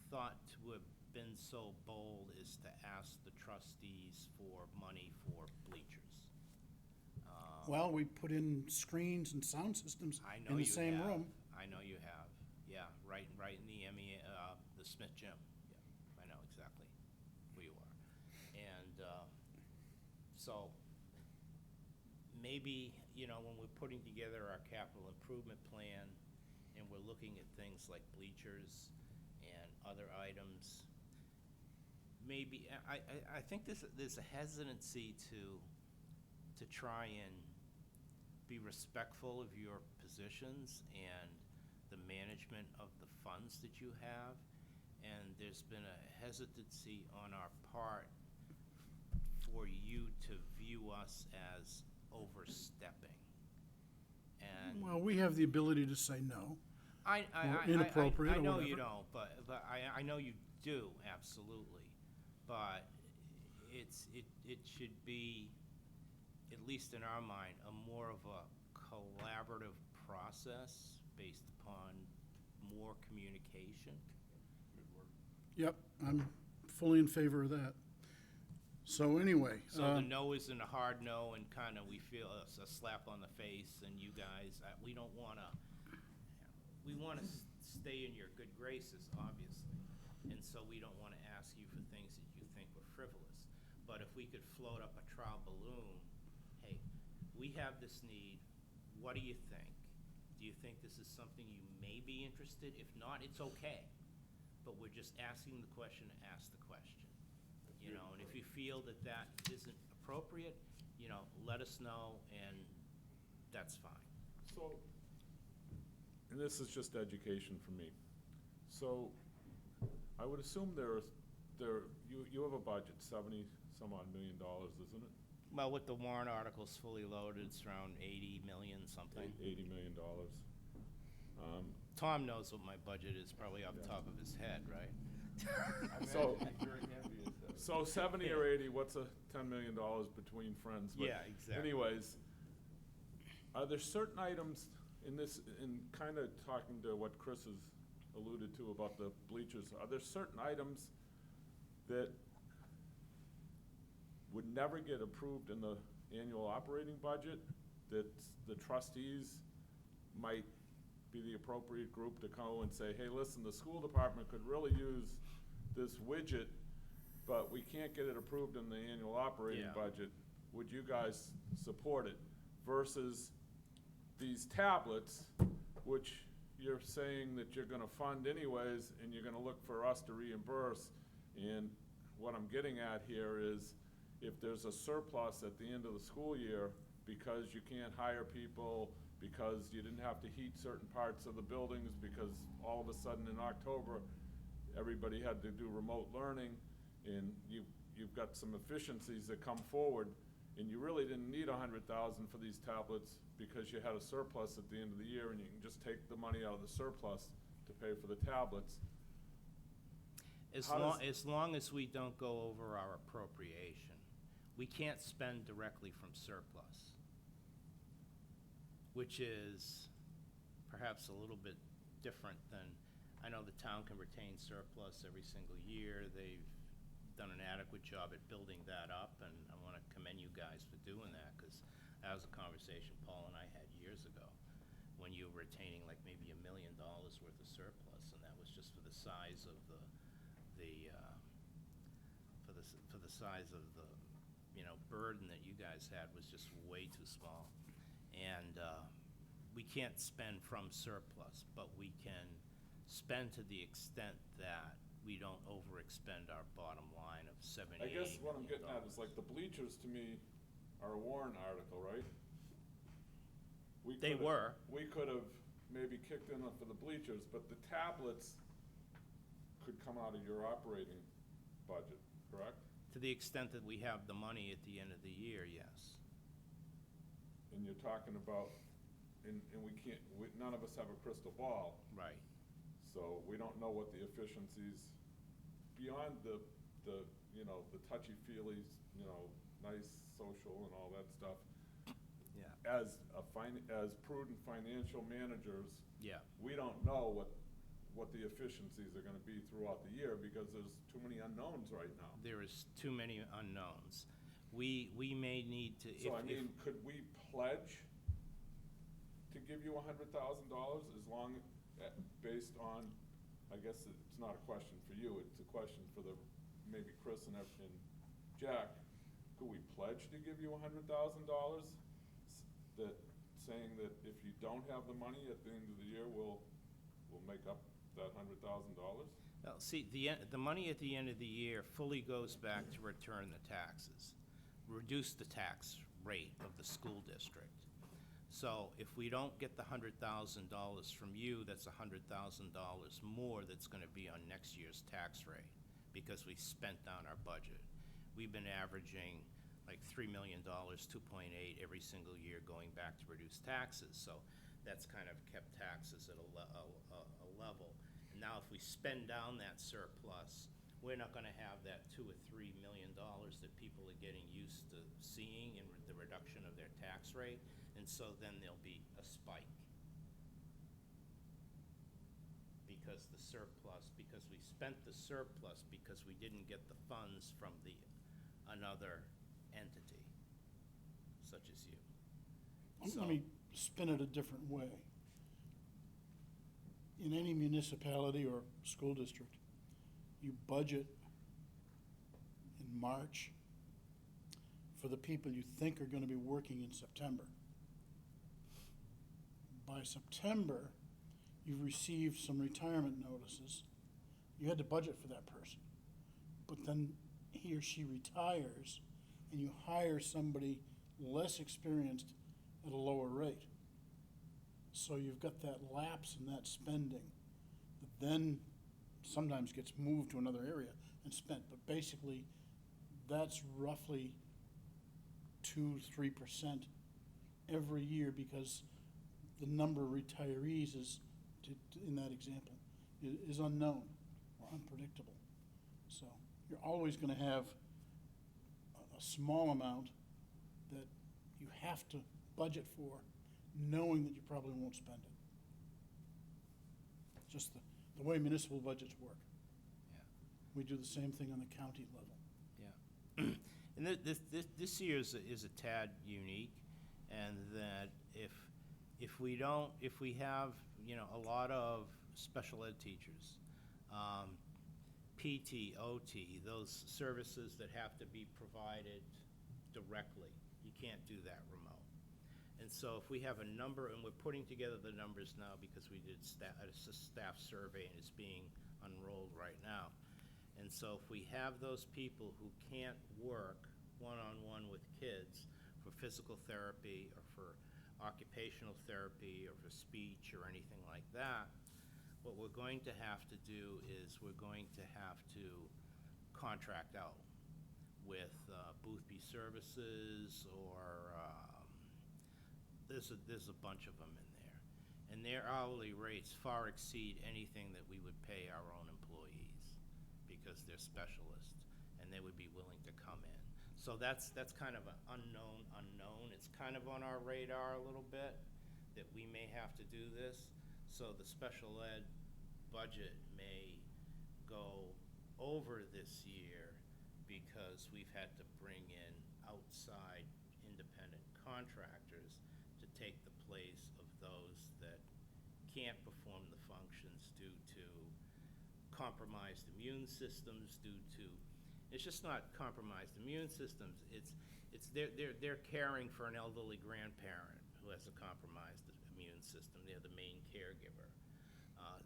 thought to have been so bold as to ask the trustees for money for bleachers. Well, we put in screens and sound systems I know in the you same have. room. I know you have, yeah, right in the the Smith Gym. Yeah, I know exactly who you are. And, so, maybe, you know, when we're putting together our capital improvement plan and we're looking at things like bleachers and other items, maybe, I think there's a hesitancy to try and be respectful of your positions and the management of the funds that you have. And there's been a hesitancy on our part for you to view us as overstepping. And Well, we have the ability to say no. I inappropriate or know you whatever. don't, but I know you do, absolutely. But it should be, at least in our mind, a more of a collaborative process based upon more communication. Good work. Yep, I'm fully in favor of that. So anyway, So the no isn't a hard no, and kind of we feel a slap on the face, and you guys, we don't want to, we want to stay in your good graces, obviously. And so we don't want to ask you for things that you think were frivolous. But if we could float up a trial balloon, hey, we have this need, what do you think? Do you think this is something you may be interested? If not, it's okay. But we're just asking the question to ask the question. You know, and if you feel that that isn't appropriate, you know, let us know, and that's fine. So, and this is just education for me. So, I would assume you have a budget, 70-some odd $million, isn't it? Well, with the warrant articles fully loaded, it's around 80 million something. $80 million. Tom knows what my budget is, probably off the top of his head, right? I So- imagine he's very happy with that. So 70 or 80, what's a $10 million between friends? But Yeah, exactly. Anyways, are there certain items in this, in kind of talking to what Chris has alluded to about the bleachers, are there certain items that would never get approved in the annual operating budget that the trustees might be the appropriate group to go and say, hey, listen, the school department could really use this widget, but we can't get it approved in the annual operating Yeah. budget. Would you guys support it? Versus these tablets, which you're saying that you're gonna fund anyways, and you're gonna look for us to reimburse. And what I'm getting at here is, if there's a surplus at the end of the school year, because you can't hire people, because you didn't have to heat certain parts of the buildings, because all of a sudden in October, everybody had to do remote learning, and you've got some efficiencies that come forward, and you really didn't need $100,000 for these tablets because you had a surplus at the end of the year, and you can just take the money out of the surplus to pay for the tablets. How As long as we don't go over our appropriation, we can't spend directly from surplus, which is perhaps a little bit different than, I know the town can retain surplus every single year. They've done an adequate job at building that up, and I want to commend you guys for doing that, because that was a conversation Paul and I had years ago, when you were retaining like maybe $1 million worth of surplus, and that was just for the size of for the size of the, burden that you guys had was just way too small. And we can't spend from surplus, but we can spend to the extent that we don't overexpend our bottom line of $78 I guess what I'm million. getting at is, like, the bleachers to me are a warrant article, right? They were. We could have maybe kicked in for the bleachers, but the tablets could come out of your operating budget, correct? To the extent that we have the money at the end of the year, yes. And you're talking about, and we can't, none of us have a crystal ball, Right. so we don't know what the efficiencies, beyond the touchy-feelies, nice social and all that stuff. Yeah. As prudent financial managers, Yeah. we don't know what the efficiencies are gonna be throughout the year, because there's too many unknowns right now. There is too many unknowns. We may need to, So I mean, could we pledge to give you $100,000 as long, based on, I guess it's not a question for you, it's a question for maybe Chris and Jack. Could we pledge to give you $100,000? That, saying that if you don't have the money at the end of the year, we'll make up that $100,000? Well, see, the money at the end of the year fully goes back to return the taxes, reduce the tax rate of the school district. So if we don't get the $100,000 from you, that's $100,000 more that's gonna be on next year's tax rate, because we spent down our budget. We've been averaging like $3 million, 2.8 every single year going back to reduce taxes. So that's kind of kept taxes at a level. And now if we spend down that surplus, we're not gonna have that $2 or $3 million that people are getting used to seeing in the reduction of their tax rate. And so then there'll be a spike. Because the surplus, because we spent the surplus because we didn't get the funds from another entity, such as you. Let me spin it a different way. In any municipality or school district, you budget in March for the people you think are gonna be working in September. By September, you've received some retirement notices. You had to budget for that person. But then he or she retires, and you hire somebody less experienced at a lower rate. So you've got that lapse in that spending that then sometimes gets moved to another area and spent. But basically, that's roughly 2-3% every year, because the number of retirees in that example, is unknown or unpredictable. So you're always gonna have a small amount that you have to budget for knowing that you probably won't spend it. Just the way municipal budgets work. Yeah. We do the same thing on the county level. Yeah. And this year is a tad unique, and that if we have, a lot of special ed teachers, PT, OT, those services that have to be provided directly, you can't do that remote. And so if we have a number, and we're putting together the numbers now because we did a staff survey and it's being unrolled right now. And so if we have those people who can't work one-on-one with kids for physical therapy or for occupational therapy or for speech or anything like that, what we're going to have to do is we're going to have to contract out with Boothby Services or there's a bunch of them in there. And their hourly rates far exceed anything that we would pay our own employees because they're specialists and they would be willing to come in. So that's kind of an unknown. It's kind of on our radar a little bit that we may have to do this. So the special ed budget may go over this year because we've had to bring in outside independent contractors to take the place of those that can't perform the functions due to compromised immune systems, it's just not compromised immune systems, they're caring for an elderly grandparent who has a compromised immune system. They're the main caregiver.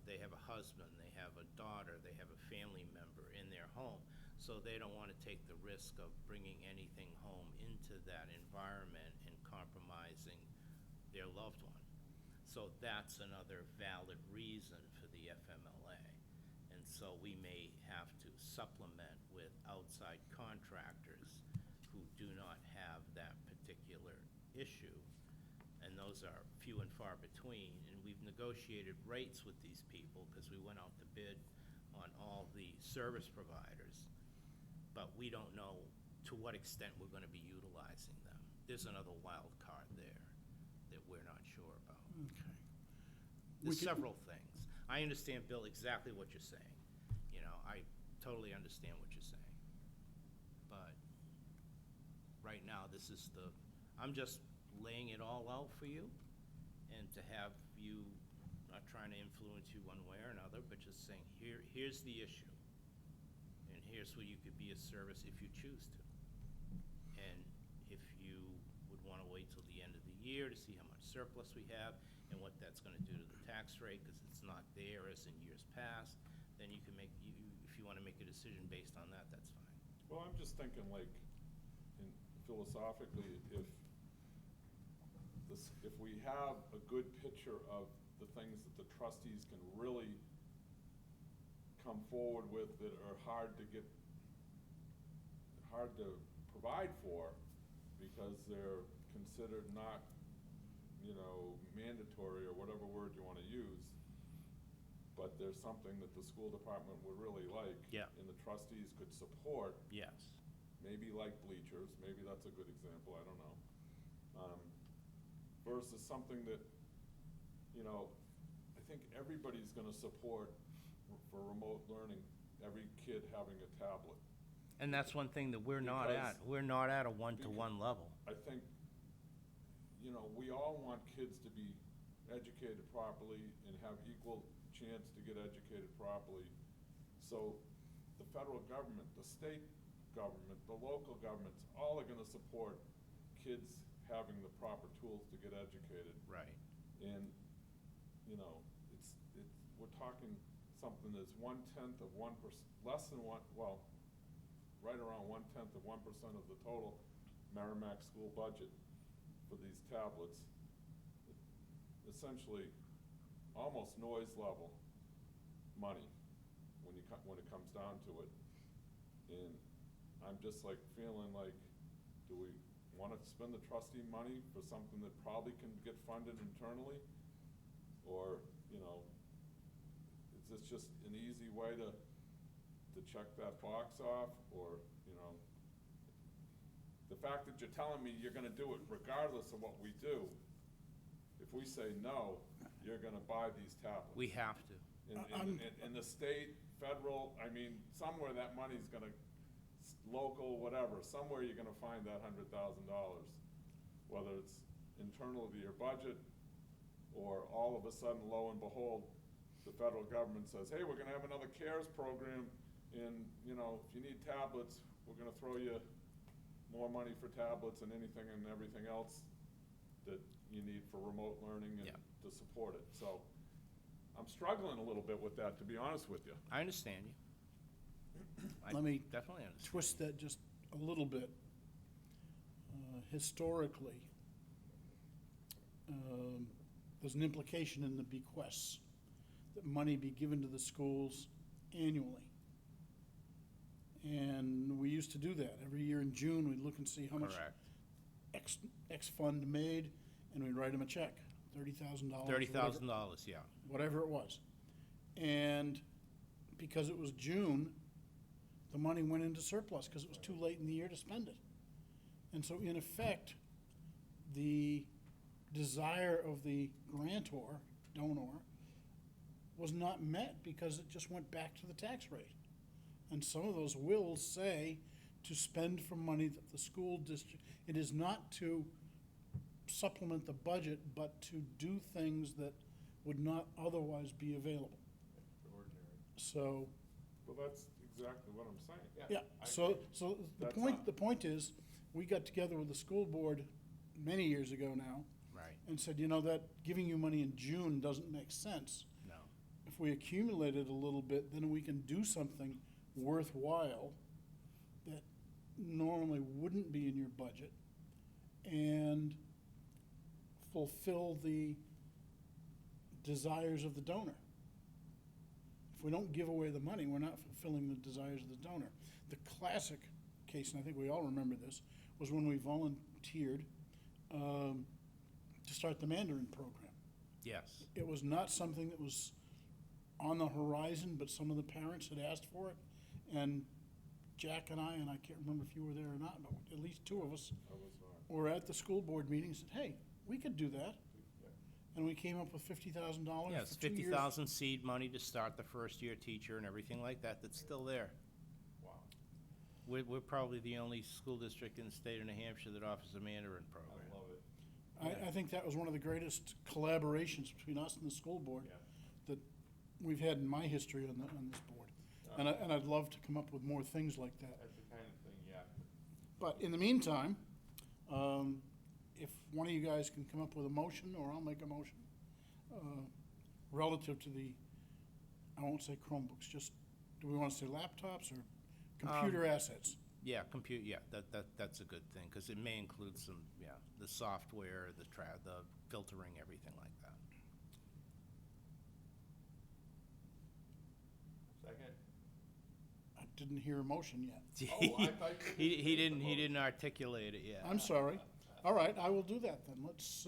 They have a husband, they have a daughter, they have a family member in their home, so they don't want to take the risk of bringing anything home into that environment and compromising their loved one. So that's another valid reason for the FMLA. And so we may have to supplement with outside contractors who do not have that particular issue. And those are few and far between. And we've negotiated rates with these people because we went out to bid on all the service providers. But we don't know to what extent we're going to be utilizing them. There's another wild card there that we're not sure about. Okay. There's several things. I understand, Bill, exactly what you're saying. I totally understand what you're saying. But right now, I'm just laying it all out for you, and to have you, not trying to influence you one way or another, but just saying, here's the issue. And here's where you could be of service if you choose to. And if you would want to wait till the end of the year to see how much surplus we have and what that's going to do to the tax rate, because it's not there as in years past, then you can if you want to make a decision based on that, that's fine. Well, I'm just thinking philosophically, if we have a good picture of the things that the trustees can really come forward with that are hard to provide for because they're considered not, mandatory or whatever word you want to use, but there's something that the school department would really like. Yeah. And the trustees could support. Yes. Maybe like bleachers, maybe that's a good example, I don't know. Versus something that, I think everybody's gonna support for remote learning, every kid having a tablet. And that's one thing that we're not at. We're not at a one-to-one level. I think, we all want kids to be educated properly and have equal chance to get educated properly. So the federal government, the state government, the local governments, all are gonna support kids having the proper tools to get educated. Right. And, we're talking something that's 1/10 of 1%, less than right around 1/10 of 1% of the total Merrimack school budget for these tablets. Essentially, almost noise level money when it comes down to it. And I'm just feeling like, do we want to spend the trustee money for something that probably can get funded internally? Or, is this just an easy way to check that box off? Or, the fact that you're telling me you're gonna do it regardless of what we do, if we say no, you're gonna buy these tablets. We have to. In the state, federal, I mean, somewhere that money's gonna, local, whatever, somewhere you're gonna find that $100,000. Whether it's internal to your budget, or all of a sudden, lo and behold, the federal government says, hey, we're gonna have another CARES program, and, you know, if you need tablets, we're gonna throw you more money for tablets and anything and everything else that you need for remote learning and Yeah. to support it. So I'm struggling a little bit with that, to be honest with you. I understand you. I Let me definitely understand. twist that just a little bit. Historically, there's an implication in the bequests that money be given to the schools annually. And we used to do that. Every year in June, we'd look and see how much Correct. X fund made, and we'd write them a check, $30,000. $30,000, yeah. Whatever it was. And because it was June, the money went into surplus because it was too late in the year to spend it. And so in effect, the desire of the grantor, donor, was not met because it just went back to the tax rate. And some of those wills say to spend from money that the school district, it is not to supplement the budget, but to do things that would not otherwise be available. Extraordinary. So, Well, that's exactly what I'm saying. yeah, I so, agree. so That's not- the point is, we got together with the school board many years ago now Right. and said, you know, that giving you money in June doesn't make sense. No. If we accumulate it a little bit, then we can do something worthwhile that normally wouldn't be in your budget and fulfill the desires of the donor. If we don't give away the money, we're not fulfilling the desires of the donor. The classic case, and I think we all remember this, was when we volunteered to start the Mandarin program. Yes. It was not something that was on the horizon, but some of the parents had asked for it. And Jack and I can't remember if you were there or not, but at least two of us I was not. were at the school board meeting and said, hey, we could do that. And we came up with $50,000 Yes, for 2 years. 50,000 seed money to start the first-year teacher and everything like that, that's still there. Wow. We're probably the only school district in the state of New Hampshire that offers a Mandarin I program. love it. I think that was one of the greatest collaborations between us and the school board Yeah. that we've had in my history on this board. And I'd love to come up with more things like that. That's the kind of thing, yeah. But in the meantime, if one of you guys can come up with a motion, or I'll make a motion, relative to the, I won't say Chromebooks, just, do we want to say laptops or computer assets? Yeah, that's a good thing, because it may include some, the software, the filtering, everything like that. Second? I didn't hear a motion yet. Oh, I thought you did He the didn't motion. articulate it yet. I'm sorry. All right, I will do that then. Let's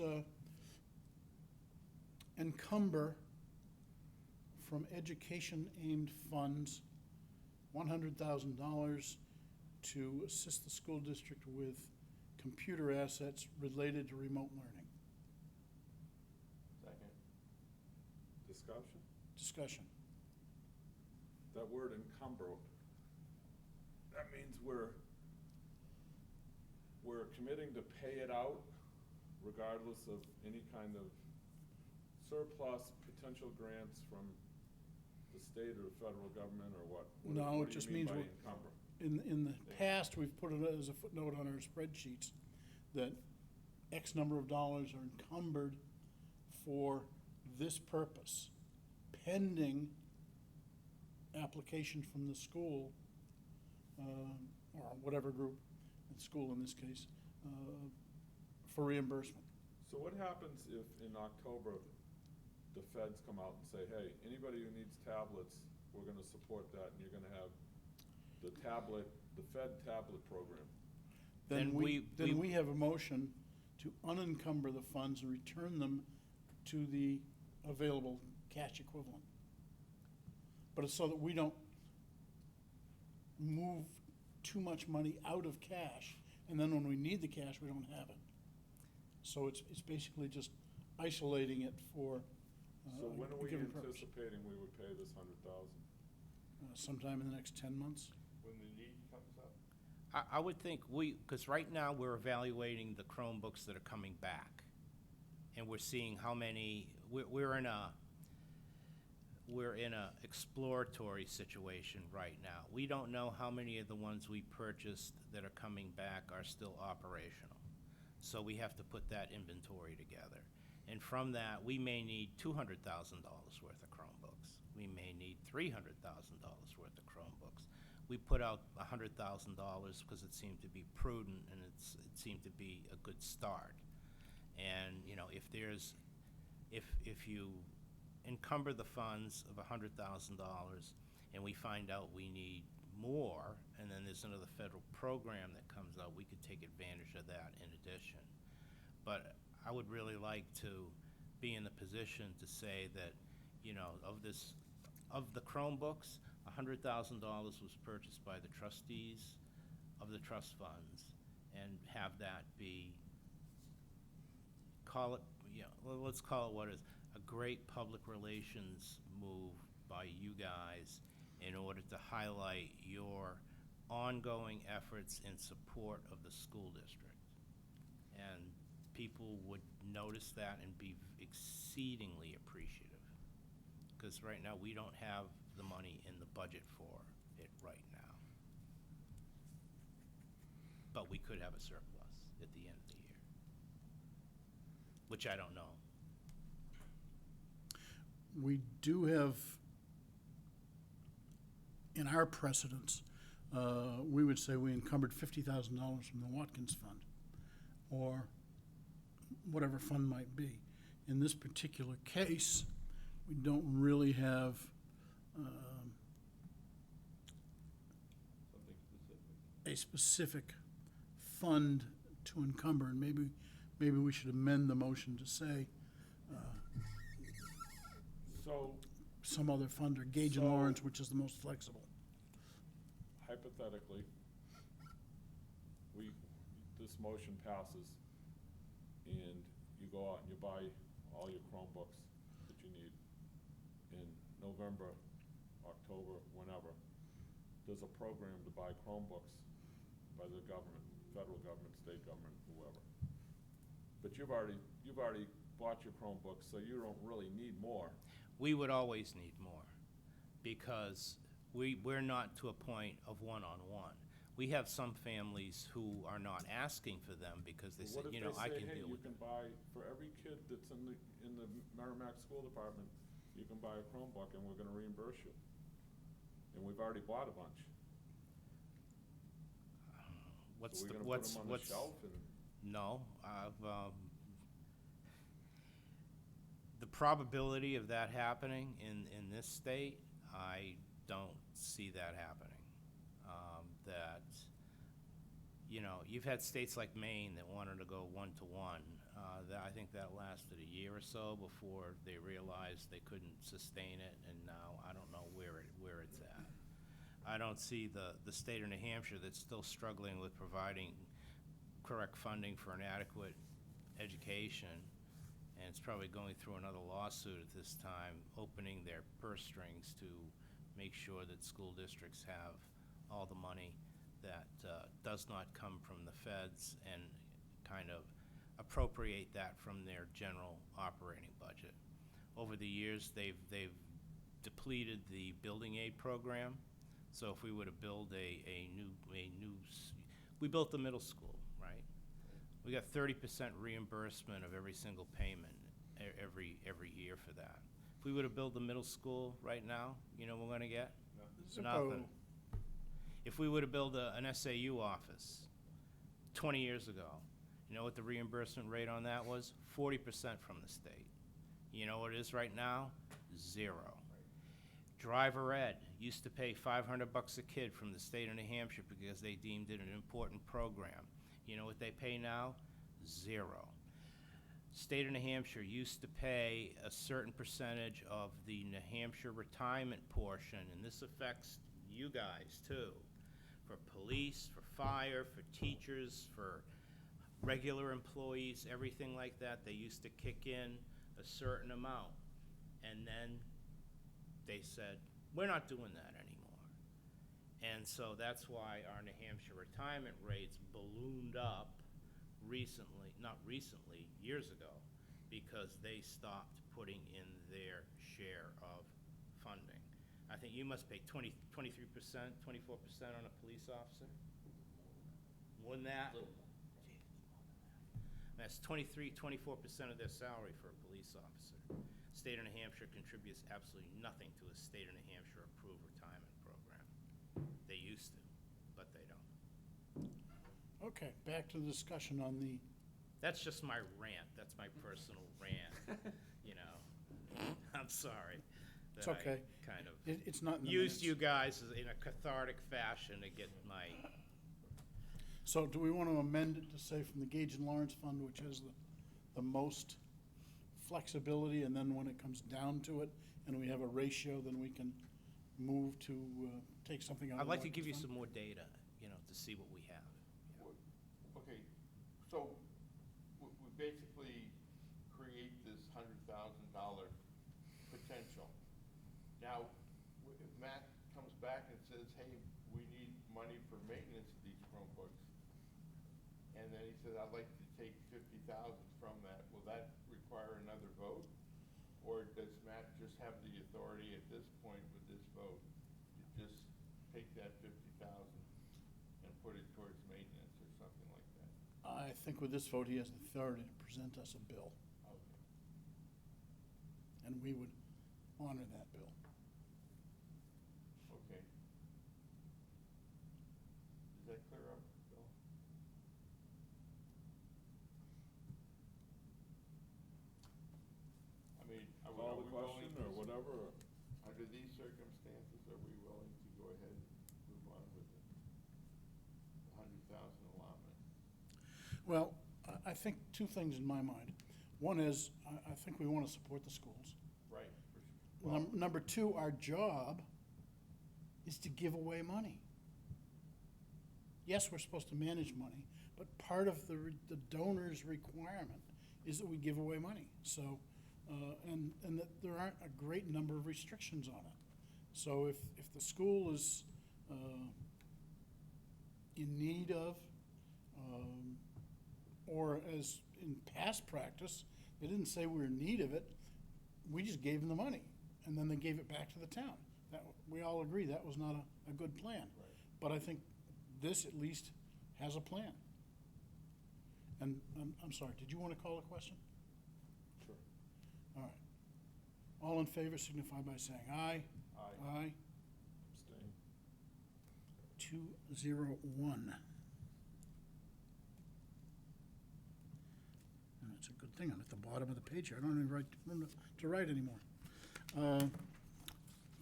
encumber from education-aimed funds $100,000 to assist the school district with computer assets related to remote learning. Second. Discussion? Discussion. That word encumber, that means we're committing to pay it out regardless of any kind of surplus, potential grants from the state or the federal government, or what? No, What it do just you mean means by we're- encumber? In the past, we've put it as a footnote on our spreadsheets that X number of dollars are encumbered for this purpose, pending application from the school, or whatever group, the school in this case, for reimbursement. So what happens if in October, the feds come out and say, hey, anybody who needs tablets, we're gonna support that, and you're gonna have the Fed tablet program? Then we have a motion to unencumber the funds and return them to the available cash equivalent. But it's so that we don't move too much money out of cash, and then when we need the cash, we don't have it. So it's basically just isolating it for So when are a we given purpose. anticipating we would pay this $100,000? Sometime in the next 10 months. When the need comes up? I would think because right now we're evaluating the Chromebooks that are coming back. And we're seeing how many, we're in a exploratory situation right now. We don't know how many of the ones we purchased that are coming back are still operational. So we have to put that inventory together. And from that, we may need $200,000 worth of Chromebooks. We may need $300,000 worth of Chromebooks. We put out $100,000 because it seemed to be prudent and it seemed to be a good start. And, you know, if you encumber the funds of $100,000 and we find out we need more, and then there's another federal program that comes out, we could take advantage of that in addition. But I would really like to be in the position to say that, you know, of the Chromebooks, $100,000 was purchased by the trustees of the trust funds, and have that be, let's call it what is a great public relations move by you guys in order to highlight your ongoing efforts in support of the school district. And people would notice that and be exceedingly appreciative. Because right now, we don't have the money in the budget for it right now. But we could have a surplus at the end of the year, which I don't know. We do have, in our precedents, we would say we encumbered $50,000 from the Watkins Fund, or whatever fund might be. In this particular case, we don't really have Something specific? a specific fund to encumber, and maybe we should amend the motion to say So some other fund, or Gage and So- Lawrence, which is the most flexible. hypothetically, this motion passes, and you go out and you buy all your Chromebooks that you need in November, October, whenever. There's a program to buy Chromebooks by the government, federal government, state government, whoever. But you've already bought your Chromebooks, so you don't really need more. We would always need more, because we're not to a point of one-on-one. We have some families who are not asking for them because they say, you know, I can deal with What if they say, hey, you can buy, for every kid that's in the Merrimack School Department, you can buy a Chromebook and we're gonna reimburse you? And we've already bought a bunch. What's So the, we're gonna what's, put them on the what's, shelf and, no, the probability of that happening in this state, I don't see that happening. That, you know, you've had states like Maine that wanted to go one-to-one. I think that lasted a year or so before they realized they couldn't sustain it, and now I don't know where it's at. I don't see the state of New Hampshire that's still struggling with providing correct funding for an adequate education, and it's probably going through another lawsuit at this time, opening their purse strings to make sure that school districts have all the money that does not come from the feds, and kind of appropriate that from their general operating budget. Over the years, they've depleted the building aid program. So if we were to build we built the middle school, right? We got 30% reimbursement of every single payment every year for that. If we were to build the middle school right now, you know what we're gonna get? Nothing. If we were to build an SAU office 20 years ago, you know what the reimbursement rate on that was? 40% from the state. You know what it is right now? 0. Driver ed used to pay $500 a kid from the state of New Hampshire because they deemed it an important program. You know what they pay now? 0. State of New Hampshire used to pay a certain percentage of the New Hampshire retirement portion, and this affects you guys too, for police, for fire, for teachers, for regular employees, everything like that, they used to kick in a certain amount. And then they said, we're not doing that anymore. And so that's why our New Hampshire retirement rates ballooned up recently, not recently, years ago, because they stopped putting in their share of funding. I think you must pay 23%, 24% on a police officer? More than that? Little more. That's 24% of their salary for a police officer. State of New Hampshire contributes absolutely nothing to a state of New Hampshire approved retirement program. They used to, but they don't. Okay, back to the discussion on the, That's just my rant. That's my personal rant, you know. I'm sorry. It's that I okay. kind of it's not in the used minutes. you guys in a cathartic fashion to get my, So do we want to amend it to say from the Gage and Lawrence Fund, which has the most flexibility, and then when it comes down to it, and we have a ratio, then we can move to take something out of I'd the like to Weapons give you Fund? some more data, you know, to see what we have. Okay, so we basically create this $100,000 potential. Now, if Matt comes back and says, hey, we need money for maintenance of these Chromebooks, and then he says, I'd like to take 50,000 from that, will that require another vote? Or does Matt just have the authority at this point with this vote to just take that 50,000 and put it towards maintenance or something like that? I think with this vote, he has the authority to present us a bill, Okay. and we would honor that bill. Okay. Does that clear up, Bill? I mean, are we Call the willing question to, or whatever, or? under these circumstances, are we willing to go ahead and move on with it? The 100,000 allotment? Well, I think two things in my mind. One is, I think we want to support the schools. Right. for s- Number two, our job is to give away money. Yes, we're supposed to manage money, but part of the donor's requirement is that we give away money. So, and that there aren't a great number of restrictions on it. So if the school is in need of, or as in past practice, they didn't say we were in need of it, we just gave them the money, and then they gave it back to the town. That, we all agree that was not a good plan. Right. But I think this at least has a plan. And I'm sorry, did you want to call a question? Sure. All right. All in favor signify by saying aye. Aye. Aye. Abstain. 201. And it's a good thing I'm at the bottom of the page here. I don't even write room to write anymore.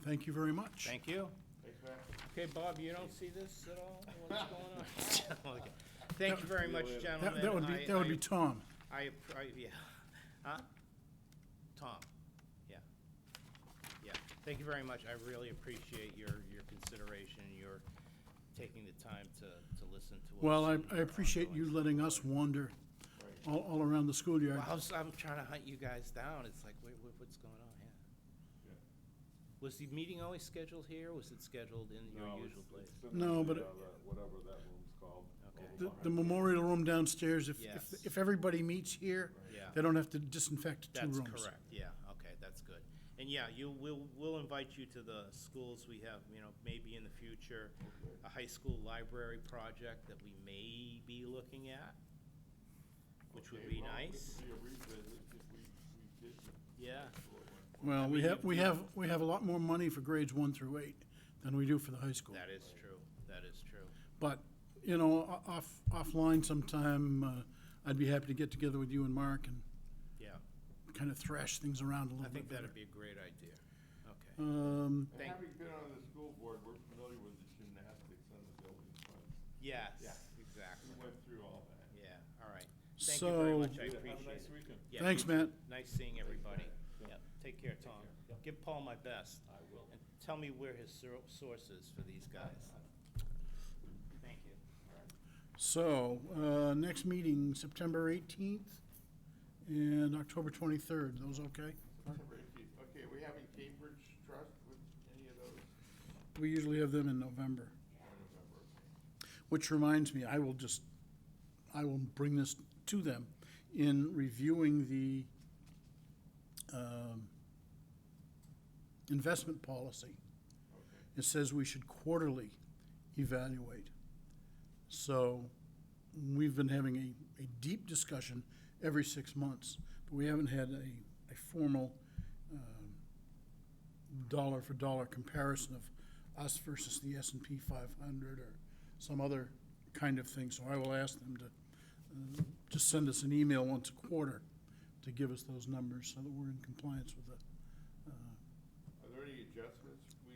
Thank you very much. Thank you. Thanks, Matt. Okay, Bob, you don't see this at all? What's going on? Okay. Thank you very much, gentlemen. That would be Tom. Yeah. Huh? Tom, yeah. Yeah, thank you very much. I really appreciate your consideration, your taking the time to listen to us. Well, and I our appreciate you ongoing letting us wander Right. all around the schoolyard. Well, I'm trying to hunt you guys down. It's like, wait, what's going on here? Yeah. Was the meeting always scheduled here, or was it scheduled in your No, usual it's place? in No, the, but whatever that room's called. Okay. over The behind. memorial room downstairs, Yes. if everybody meets here, Yeah. they don't have to disinfect two That's rooms. correct, yeah, okay, that's good. And yeah, we'll invite you to the schools we have, you know, maybe in the future, a high school library project that we may be looking at, which would Okay, be well, nice. It would be a revisit if we did. Yeah. Well, I we mean, we have a lot more money for grades 1 through 8 than we do for the high school. That is true, that is true. But, you know, offline sometime, I'd be happy to get together with you and Mark and Yeah, kind of thrash things around a I little think bit that'd better. be a great idea. Okay, And Thank- having been on the school board, we're familiar with the gymnastics on the building funds. yes, Yeah. exactly, We went through all that. yeah, all right. Thank you very So- much, I Have a appreciate nice it. weekend. Yeah, Thanks, you too. Matt. Nice seeing everybody. Yeah. Yep, take care, Tom. care. Give Paul my best. I will. And tell me where his source is for these guys. Thank you. So, next meeting, September 18th and October 23rd. Those okay? September 18th. Okay, are we having Cambridge Trust with any of those? We usually have them in November. Or November, okay. Which reminds me, I will bring this to them in reviewing the investment policy. Okay. It says we should quarterly evaluate. So we've been having a deep discussion every 6 months, but we haven't had a formal dollar for dollar comparison of us versus the S&P 500 or some other kind of thing. So I will ask them to just send us an email once a quarter to give us those numbers so that we're in compliance with it. Are there any adjustments we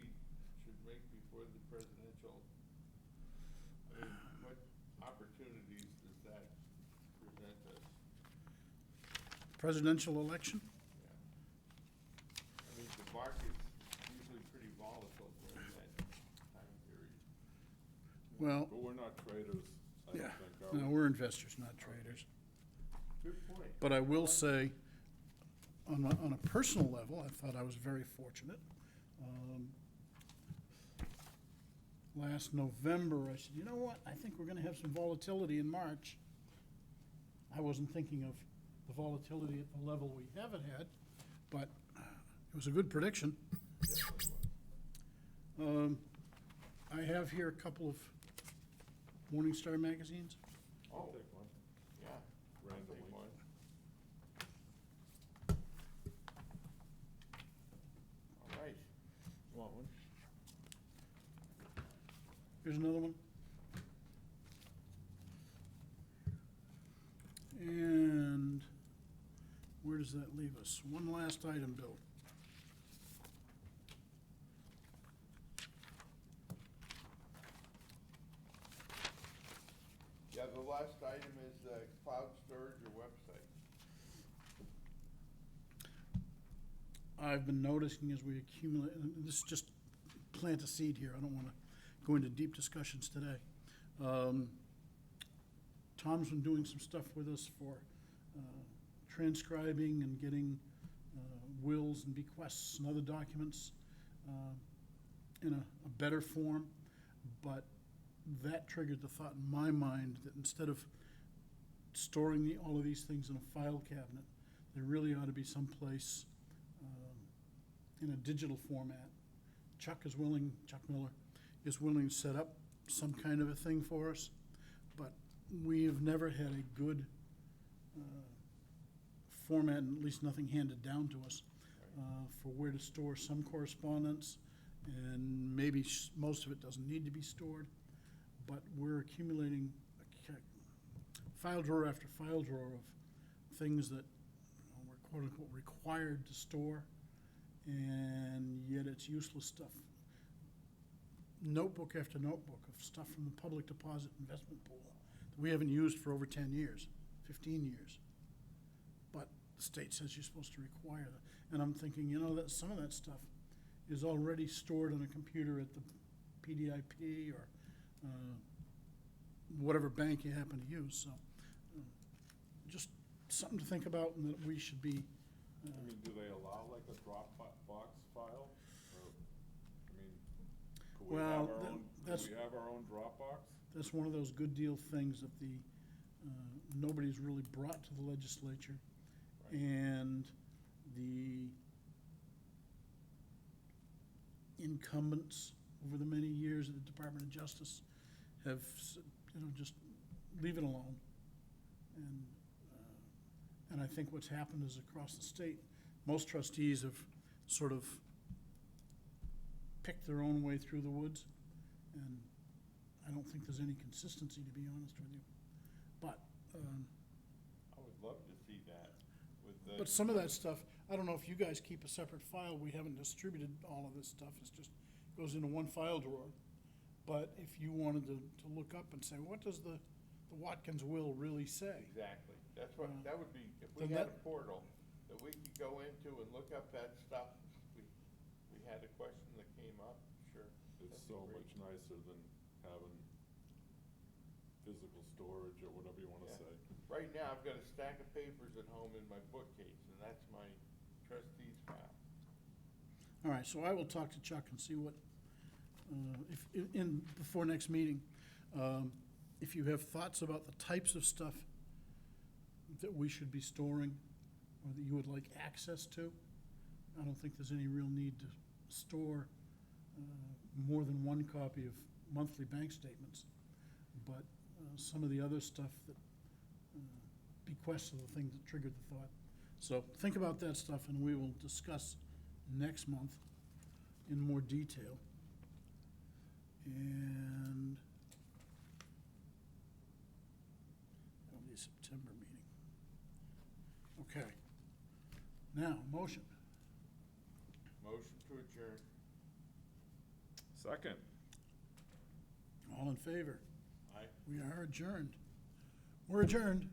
should make before the presidential? I mean, what opportunities does that present us? Presidential election? I mean, the market's usually pretty volatile during that time period. Well, But we're not traders, I don't yeah, think, are we? no, we're investors, not traders. Good point. But I will say, on a personal level, I thought I was very fortunate. Last November, I said, you know what, I think we're gonna have some volatility in March. I wasn't thinking of the volatility at the level we haven't had, but it was a good prediction. I have here a couple of Morningstar magazines. Oh, Take one. yeah. I'll take Randomly. one. All right. Want one? Here's another one. And where does that leave us? One last item, Bill. Yeah, the last item is cloud storage or website. I've been noticing as we accumulate, and this is just plant a seed here, I don't wanna go into deep discussions today. Tom's been doing some stuff with us for transcribing and getting wills and bequests and other documents in a better form, but that triggered the thought in my mind that instead of storing all of these things in a file cabinet, there really ought to be some place in a digital format. Chuck Miller is willing to set up some kind of a thing for us, but we have never had a good format, and at least nothing handed down to us, for where to store some correspondence, and maybe most of it doesn't need to be stored, but we're accumulating file drawer after file drawer of things that we're quote-unquote required to store, and yet it's useless stuff. Notebook after notebook of stuff from the public deposit investment pool that we haven't used for over 10 years, 15 years. But the state says you're supposed to require that. And I'm thinking, that some of that stuff is already stored on a computer at the PDIP or whatever bank you happen to use. So just something to think about, and that we should be. I mean, do they allow like a Dropbox file? Or, I mean, could we have Well, our own, that's- could we have our own Dropbox? That's one of those good deal things that nobody's really brought to the legislature. Right. And the incumbents over the many years of the Department of Justice have said, just leave it alone. And I think what's happened is across the state, most trustees have sort of picked their own way through the woods. And I don't think there's any consistency, to be honest with you. But, I would love to see that with the. but some of that stuff, I don't know if you guys keep a separate file. We haven't distributed all of this stuff. It's just goes into one file drawer. But if you wanted to look up and say, what does the Watkins will really say? Exactly. That's what, that would be, if we Then had a that- portal that we could go into and look up that stuff, we had a question that came up, sure. It's that'd be so great. much nicer than having physical storage or whatever you wanna Yeah. say. Right now, I've got a stack of papers at home in my bookcase, and that's my trustees file. All right, so I will talk to Chuck and see what, before next meeting, if you have thoughts about the types of stuff that we should be storing or that you would like access to. I don't think there's any real need to store more than one copy of monthly bank statements. But some of the other stuff that bequests are the things that triggered the thought. So think about that stuff and we will discuss next month in more detail. And that'll be a September meeting. Okay. Now, motion. Motion to adjourn. Second. All in favor? Aye. We are adjourned. We're adjourned.